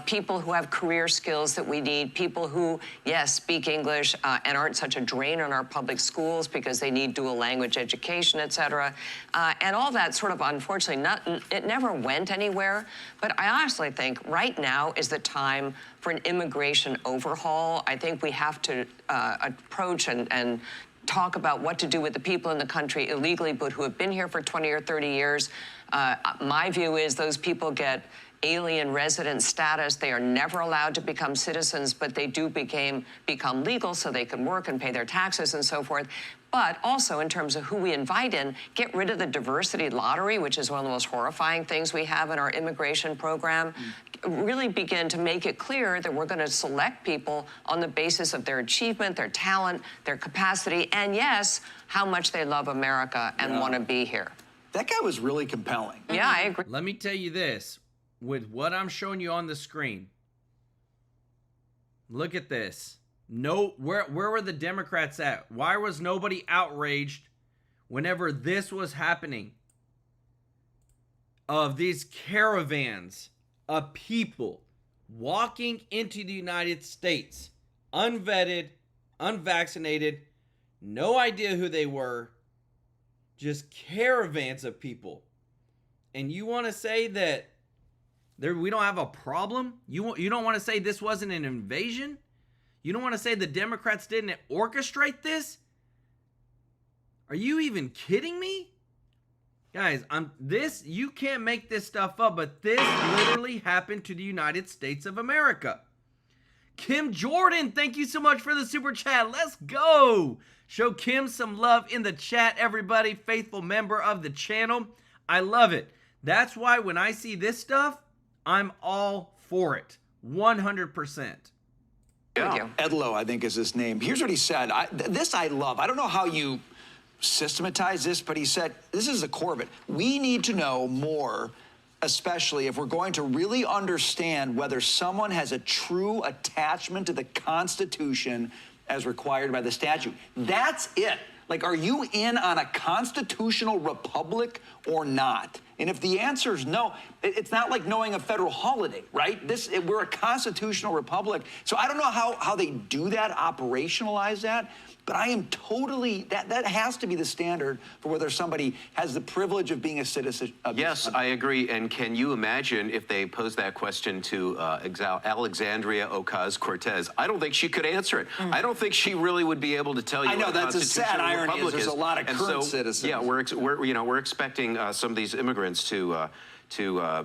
People who have career skills that we need, people who, yes, speak English and aren't such a drain on our public schools because they need dual language education, et cetera. And all that sort of, unfortunately, it never went anywhere. But I honestly think right now is the time for an immigration overhaul. I think we have to approach and talk about what to do with the people in the country illegally, but who have been here for 20 or 30 years. My view is those people get alien resident status. They are never allowed to become citizens, but they do become legal so they can work and pay their taxes and so forth. But also in terms of who we invite in, get rid of the diversity lottery, which is one of the most horrifying things we have in our immigration program. Really begin to make it clear that we're going to select people on the basis of their achievement, their talent, their capacity, and yes, how much they love America and want to be here. That guy was really compelling. Yeah, I agree. Let me tell you this, with what I'm showing you on the screen, look at this. No, where were the Democrats at? Why was nobody outraged whenever this was happening? Of these caravans of people walking into the United States, unvetted, unvaccinated, no idea who they were, just caravans of people. And you want to say that we don't have a problem? You don't want to say this wasn't an invasion? You don't want to say the Democrats didn't orchestrate this? Are you even kidding me? Guys, you can't make this stuff up, but this literally happened to the United States of America. Kim Jordan, thank you so much for the super chat. Let's go. Show Kim some love in the chat, everybody. Faithful member of the channel. I love it. That's why when I see this stuff, I'm all for it. 100%. Yeah. Edlow, I think is his name. Here's what he said. This I love. I don't know how you systematize this, but he said, this is the core of it. We need to know more, especially if we're going to really understand whether someone has a true attachment to the Constitution as required by the statute. That's it. Like, are you in on a constitutional republic or not? And if the answer is no, it's not like knowing a federal holiday, right? We're a constitutional republic. So I don't know how they do that, operationalize that, but I am totally, that has to be the standard for whether somebody has the privilege of being a citizen. Yes, I agree. And can you imagine if they posed that question to Alexandria Ocasio-Cortez? I don't think she could answer it. I don't think she really would be able to tell you. I know, what a that's a sad irony. republic There's is. a lot of And current so, citizens. Yeah, we're expecting some of these immigrants to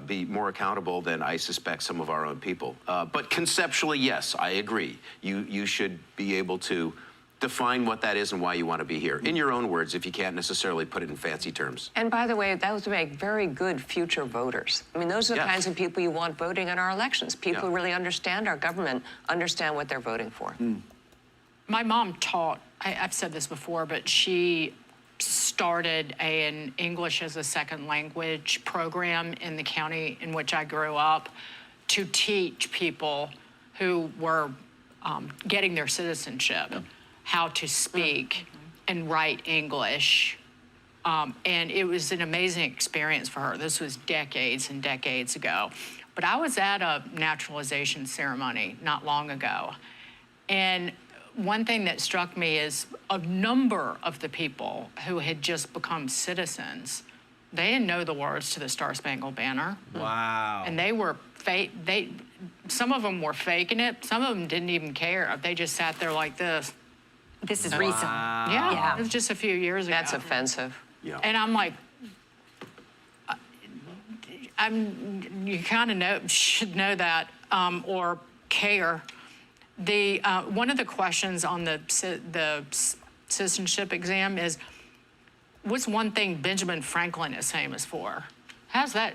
be more accountable than I suspect some of our own people. But conceptually, yes, I agree. You should be able to define what that is and why you want to be here. In your own words, if you can't necessarily put it in fancy terms. And by the way, those make very good future voters. I mean, those are the kinds of people you want voting in our elections. People who really understand our government, understand what they're voting for. My mom taught, I've said this before, but she started an English as a second language program in the county in which I grew up to teach people who were getting their citizenship how to speak and write English. And it was an amazing experience for her. This was decades and decades ago. But I was at a naturalization ceremony not long ago. And one thing that struck me is a number of the people who had just become citizens, they didn't know the words to the Star Spangled Banner. Wow. And they were some of them were faking it. Some of them didn't even care. They just sat there like this. This is recent. Yeah, it was just a few years ago. That's offensive. Yeah. And I'm like, you kind of should know that or care. One of the questions on the citizenship exam is, what's one thing Benjamin Franklin is famous for? How's that?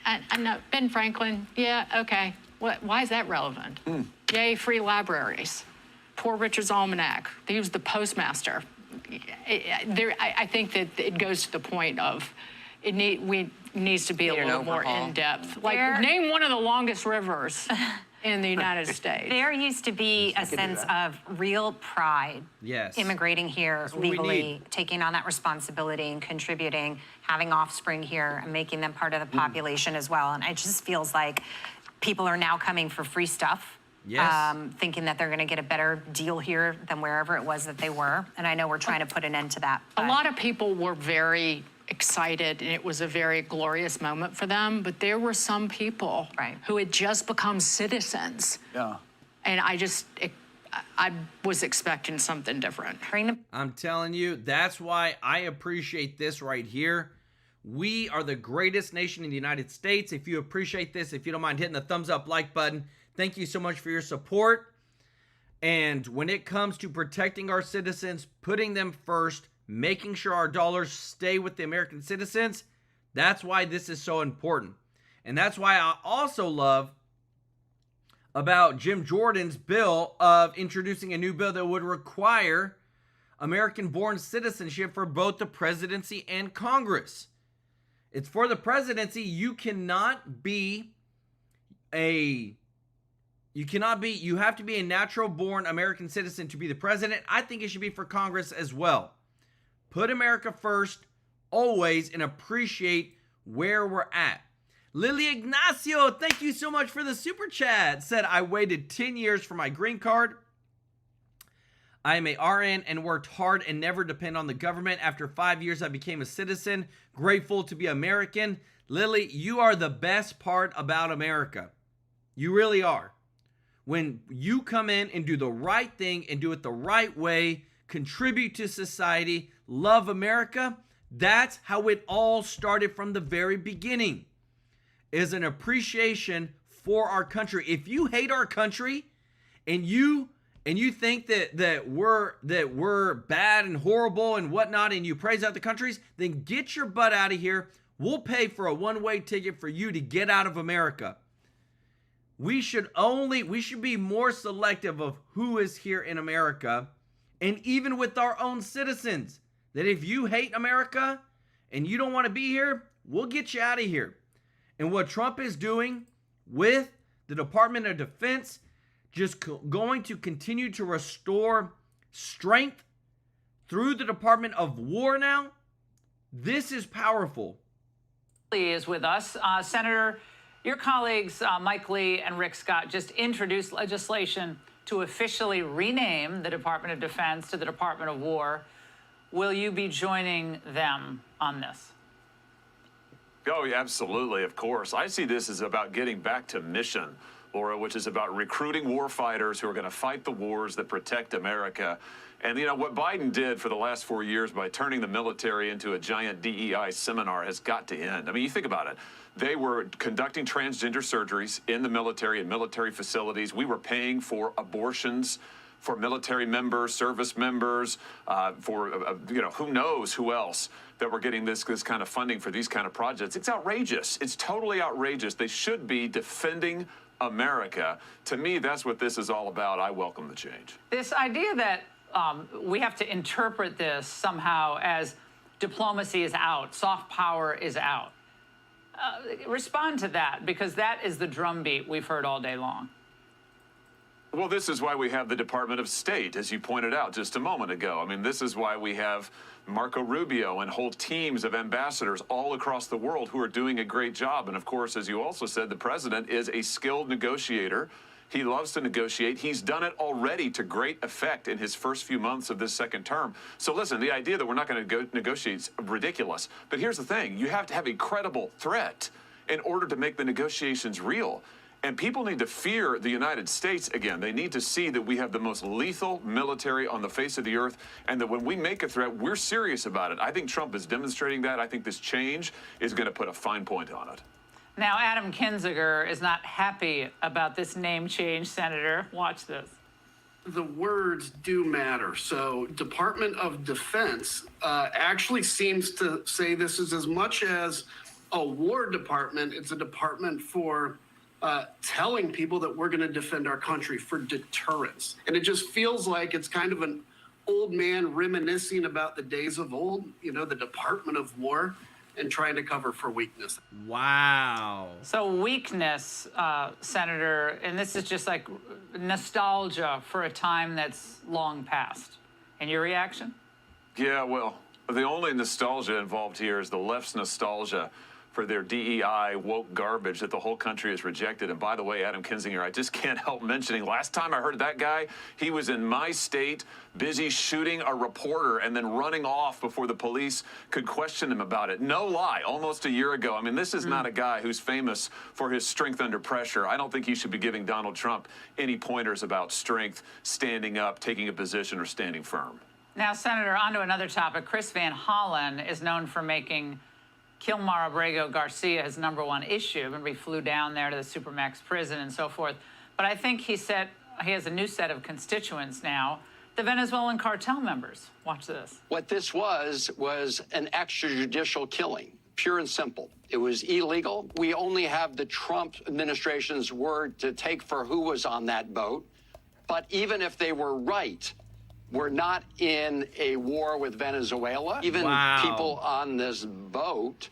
I know, Ben Franklin, yeah, okay. Why is that relevant? Yay, free libraries. Poor Richard's Almanac. He was the postmaster. I think that it goes to the point of needs to be a little more in-depth. Like, name one of the longest rivers in the United States. There used to be a sense of real pride. Yes. Immigrating here legally, taking on that responsibility and contributing, having offspring here and making them part of the population as well. And it just feels like people are now coming for free stuff. Yes. Thinking that they're going to get a better deal here than wherever it was that they were. And I know we're trying to put an end to that. A lot of people were very excited, and it was a very glorious moment for them. But there were some people who had just become citizens. Yeah. And I was expecting something different. I'm telling you, that's why I appreciate this right here. We are the greatest nation in the United States. If you appreciate this, if you don't mind hitting the thumbs up like button, thank you so much for your support. And when it comes to protecting our citizens, putting them first, making sure our dollars stay with the American citizens, that's why this is so important. And that's why I also love about Jim Jordan's bill of introducing a new bill that would require American-born citizenship for both the presidency and Congress. It's for the presidency. You have to be a natural-born American citizen to be the president. I think it should be for Congress as well. Put America first, always, and appreciate where we're at. Lily Ignacio, thank you so much for the super chat. Said, I waited 10 years for my green card. I am a RN and worked hard and never depend on the government. After 5 years, I became a citizen. Grateful to be American. Lily, you are the best part about America. You really are. When you come in and do the right thing and do it the right way, contribute to society, love America, that's how it all started from the very beginning, is an appreciation for our country. If you hate our country and you think that we're bad and horrible and whatnot, and you praise out the countries, then get your butt out of here. We'll pay for a one-way ticket for you to get out of America. We should be more selective of who is here in America, and even with our own citizens, that if you hate America and you don't want to be here, we'll get you out of here. And what Trump is doing with the Department of Defense, just going to continue to restore strength through the Department of War now, this is powerful. Is with us. Senator, your colleagues Mike Lee and Rick Scott just introduced legislation to officially rename the Department of Defense to the Department of War. Will you be joining them on this? Oh, yeah, absolutely, of course. I see this as about getting back to mission, Laura, which is about recruiting war fighters who are going to fight the wars that protect America. And, you know, what Biden did for the last 4 years by turning the military into a giant DEI seminar has got to end. I mean, you think about it. They were conducting transgender surgeries in the military and military facilities. We were paying for abortions for military members, service members, you know, who knows who else that we're getting this kind of funding for these kind of projects. It's outrageous. It's totally outrageous. They should be defending America. To me, that's what this is all about. I welcome the change. This idea that we have to interpret this somehow as diplomacy is out, soft power is out. Respond to that, because that is the drumbeat we've heard all day long. Well, this is why we have the Department of State, as you pointed out just a moment ago. I mean, this is why we have Marco Rubio and whole teams of ambassadors all across the world who are doing a great job. And of course, as you also said, the president is a skilled negotiator. He loves to negotiate. He's done it already to great effect in his first few months of this second term. So listen, the idea that we're not going to negotiate is ridiculous. But here's the thing. You have to have a credible threat in order to make the negotiations real. And people need to fear the United States again. They need to see that we have the most lethal military on the face of the earth, and that when we make a threat, we're serious about it. I think Trump is demonstrating that. I think this change is going to put a fine point on it. Now, Adam Kinzinger is not happy about this name change, Senator. Watch this. The words do matter. So Department of Defense actually seems to say this is as much as a war department. It's a department for telling people that we're going to defend our country, for deterrence. And it just feels like it's kind of an old man reminiscing about the days of old, you know, the Department of War, and trying to cover for weakness. Wow. So weakness, Senator, and this is just like nostalgia for a time that's long past. And your reaction? Yeah, well, the only nostalgia involved here is the left's nostalgia for their DEI woke garbage that the whole country has rejected. And by the way, Adam Kinzinger, I just can't help mentioning, last time I heard that guy, he was in my state, busy shooting a reporter and then running off before the police could question him about it. No lie, almost a year ago. I mean, this is not a guy who's famous for his strength under pressure. I don't think he should be giving Donald Trump any pointers about strength, standing up, taking a position, or standing firm. Now, Senator, on to another topic. Chris Van Hollen is known for making Kilmar Abrego Garcia his #1 issue. Remember, he flew down there to the Supermax prison and so forth. But I think he has a new set of constituents now, the Venezuelan cartel members. Watch this. What this was an extrajudicial killing, pure and simple. It was illegal. We only have the Trump administration's word to take for who was on that boat. But even if they were right, we're not in a war with Venezuela. Even people on this boat,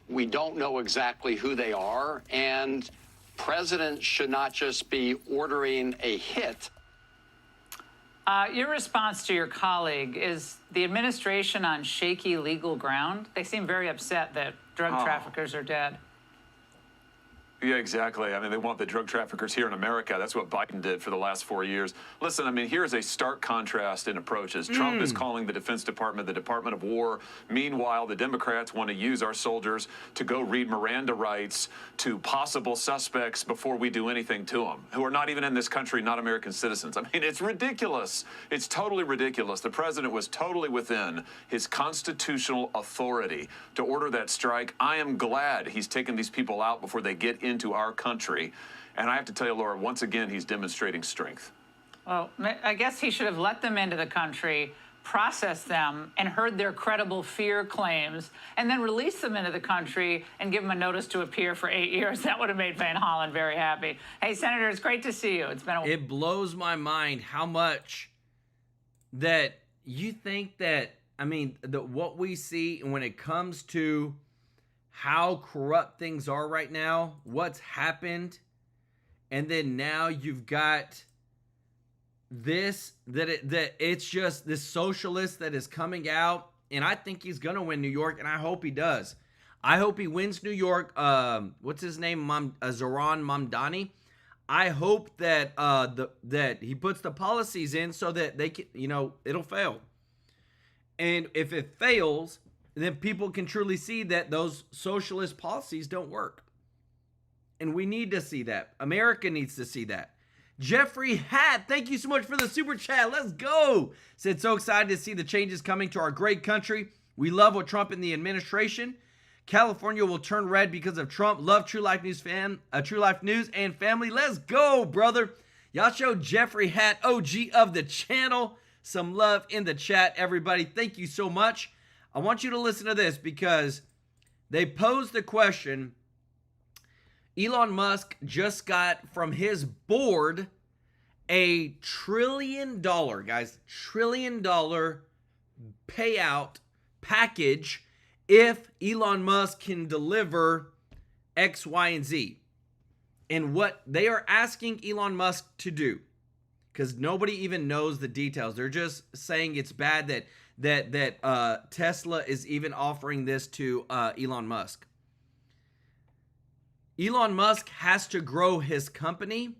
we don't know exactly who they are. And presidents should not just be ordering a hit. Your response to your colleague, is the administration on shaky legal ground? They seem very upset that drug traffickers are dead. Yeah, exactly. I mean, they want the drug traffickers here in America. That's what Biden did for the last 4 years. Listen, I mean, here's a stark contrast in approaches. Trump is calling the Defense Department the Department of War. Meanwhile, the Democrats want to use our soldiers to go read Miranda rights to possible suspects before we do anything to them, who are not even in this country, not American citizens. I mean, it's ridiculous. It's totally ridiculous. The president was totally within his constitutional authority to order that strike. I am glad he's taken these people out before they get into our country. And I have to tell you, Laura, once again, he's demonstrating strength. Well, I guess he should have let them into the country, processed them, and heard their credible fear claims, and then released them into the country and give them a notice to appear for 8 years. That would have made Van Hollen very happy. Hey, Senator, it's great to see you. It's been a... It blows my mind how much that you think that, I mean, what we see when it comes to how corrupt things are right now, what's happened, and then now you've got this, that it's just this socialist that is coming out, and I think he's gonna win New York, and I hope he does. I hope he wins New York. What's his name? Zoran Mamdani. I hope that that he puts the policies in so that they can, it'll fail. And if it fails, then people can truly see that those socialist policies don't work. And we need to see that. America needs to see that. Jeffrey Hatt, thank you so much for the super chat. Let's go. Said, so excited to see the changes coming to our great country. We love what Trump and the administration. California will turn red because of Trump. Love TrueLife News and family. Let's go, brother. Y'all show Jeffrey Hatt, OG of the channel, some love in the chat, everybody. Thank you so much. I want you to listen to this because they posed the question. Elon Musk just got from his board a $1 trillion, guys, $1 trillion payout package if Elon Musk can deliver X, Y, and Z. And what they are asking Elon Musk to do, because nobody even knows the details. They're just saying it's bad that Tesla is even offering this to Elon Musk. Elon Musk has to grow his company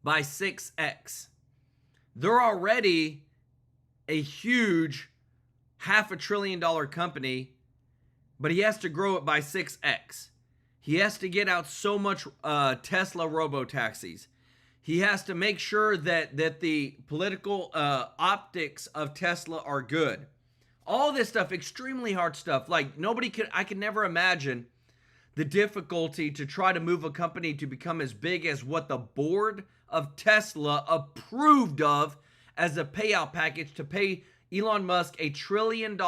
by 6x. They're already a huge $500 billion company, but he has to grow it by 6x. He has to get out so much Tesla robo-taxis. He has to make sure that the political optics of Tesla are good. All this stuff, extremely hard stuff. Like I could never imagine the difficulty to try to move a company to become as big as what the board of Tesla approved of as a payout package to pay Elon Musk $1 trillion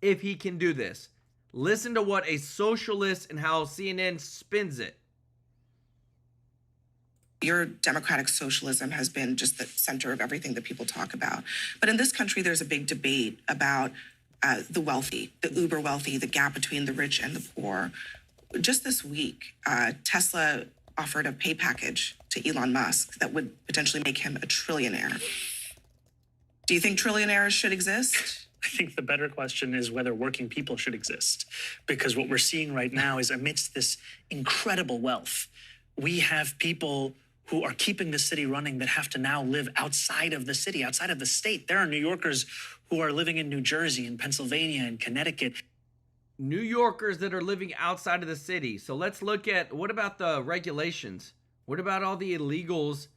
if he can do this. Listen to what a socialist and how CNN spins it. Your democratic socialism has been just the center of everything that people talk about. But in this country, there's a big debate about the wealthy, the uber wealthy, the gap between the rich and the poor. Just this week, Tesla offered a pay package to Elon Musk that would potentially make him a trillionaire. Do you think trillionaires should exist? I think the better question is whether working people should exist, because what we're seeing right now is amidst this incredible wealth, we have people who are keeping the city running that have to now live outside of the city, outside of the state. There are New Yorkers who are living in New Jersey and Pennsylvania and Connecticut. New Yorkers that are living outside of the city. So let's look at, what about the regulations? What about all the illegals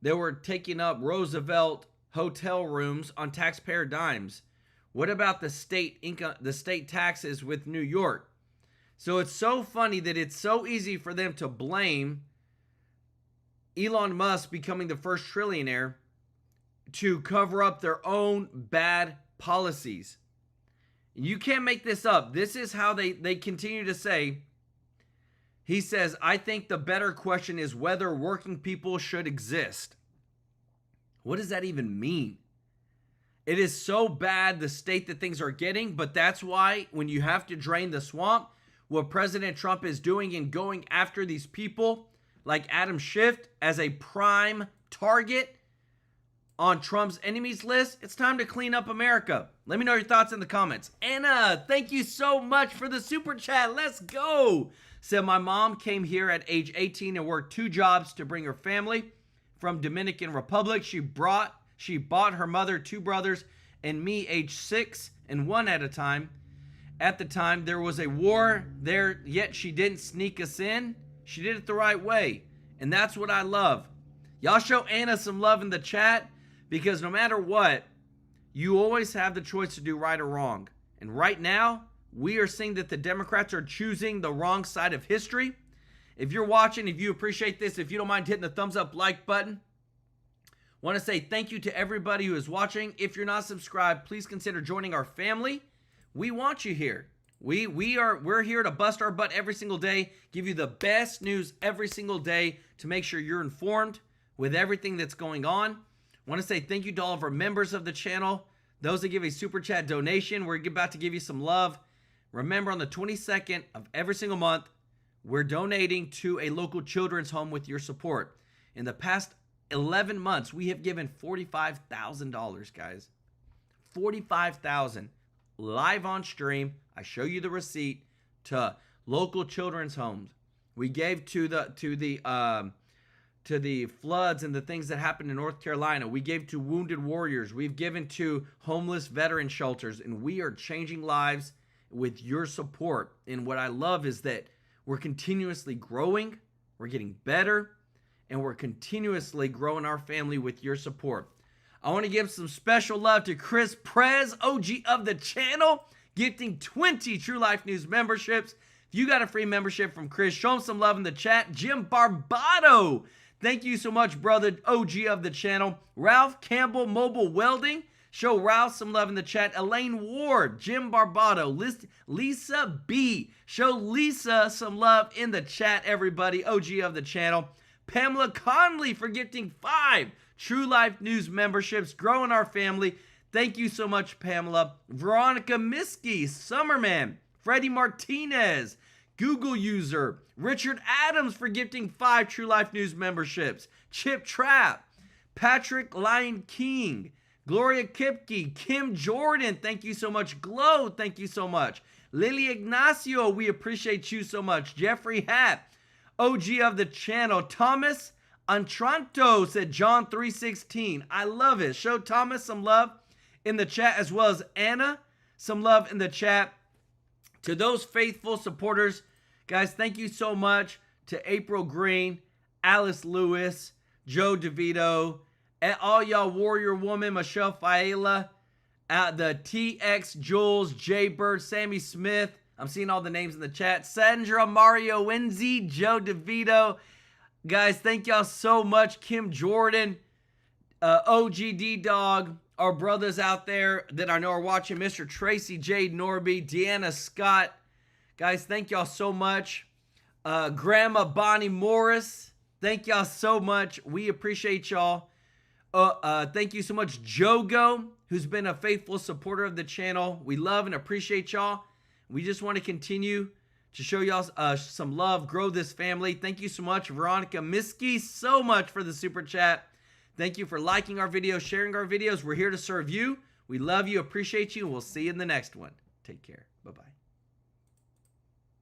that were taking up Roosevelt hotel rooms on taxpayer dimes? What about the state income, the state taxes with New York? So it's so funny that it's so easy for them to blame Elon Musk becoming the first trillionaire to cover up their own bad policies. You can't make this up. This is how they continue to say. He says, I think the better question is whether working people should exist. What does that even mean? It is so bad, the state that things are getting, but that's why when you have to drain the swamp, what President Trump is doing and going after these people like Adam Schiff as a prime target on Trump's enemies list, it's time to clean up America. Let me know your thoughts in the comments. Anna, thank you so much for the super chat. Let's go. Said, my mom came here at age 18 and worked 2 jobs to bring her family from Dominican Republic. She bought her mother 2 brothers and me age 6 and 1 at a time. At the time, there was a war there, yet she didn't sneak us in. She did it the right way. And that's what I love. Y'all show Anna some love in the chat, because no matter what, you always have the choice to do right or wrong. And right now, we are seeing that the Democrats are choosing the wrong side of history. If you're watching, if you appreciate this, if you don't mind hitting the thumbs up like button, want to say thank you to everybody who is watching. If you're not subscribed, please consider joining our family. We want you here. We're here to bust our butt every single day, give you the best news every single day to make sure you're informed with everything that's going on. Want to say thank you to all of our members of the channel. Those that give a super chat donation, we're about to give you some love. Remember, on the 22nd of every single month, we're donating to a local children's home with your support. In the past 11 months, we have given $45,000, guys. $45,000 live on stream. I show you the receipt to local children's homes. We gave to the floods and the things that happened in North Carolina. We gave to wounded warriors. We've given to homeless veteran shelters, and we are changing lives with your support. And what I love is that we're continuously growing, we're getting better, and we're continuously growing our family with your support. I want to give some special love to Chris Prez, OG of the channel, gifting 20 True Life News memberships. If you got a free membership from Chris, show him some love in the chat. Jim Barbato, thank you so much, brother, OG of the channel. Ralph Campbell, Mobile Welding, show Ralph some love in the chat. Elaine Ward, Jim Barbato, Lisa B, show Lisa some love in the chat, everybody, OG of the channel. Pamela Conley for gifting 5 True Life News memberships, growing our family. Thank you so much, Pamela. Veronica Miskey, Summerman, Freddie Martinez, Google user, Richard Adams for gifting 5 True Life News memberships. Chip Trap, Patrick Lion King, Gloria Kipke, Kim Jordan, thank you so much. Glow, thank you so much. Lily Ignacio, we appreciate you so much. Jeffrey Hatt, OG of the channel. Thomas Antranto said John 3:16. I love it. Show Thomas some love in the chat, as well as Anna some love in the chat. To those faithful supporters, guys, thank you so much to April Green, Alice Lewis, Joe DeVito, and all y'all Warrior Woman, Michelle Faela, the TX Jules, Jay Bird, Sammy Smith. I'm seeing all the names in the chat. Sandra, Mario Wenzi, Joe DeVito. Guys, thank y'all so much. Kim Jordan, OGD Dog, our brothers out there that I know are watching. Mr. Tracy, Jade Norby, Deanna Scott. Guys, thank y'all so much. Grandma Bonnie Morris, thank y'all so much. We appreciate y'all. Thank you so much, Jogo, who's been a faithful supporter of the channel. We love and appreciate y'all. We just want to continue to show y'all some love, grow this family. Thank you so much, Veronica Miskey, so much for the super chat. Thank you for liking our videos, sharing our videos. We're here to serve you. We love you, appreciate you, and we'll see you in the next one. Take care. Bye-bye.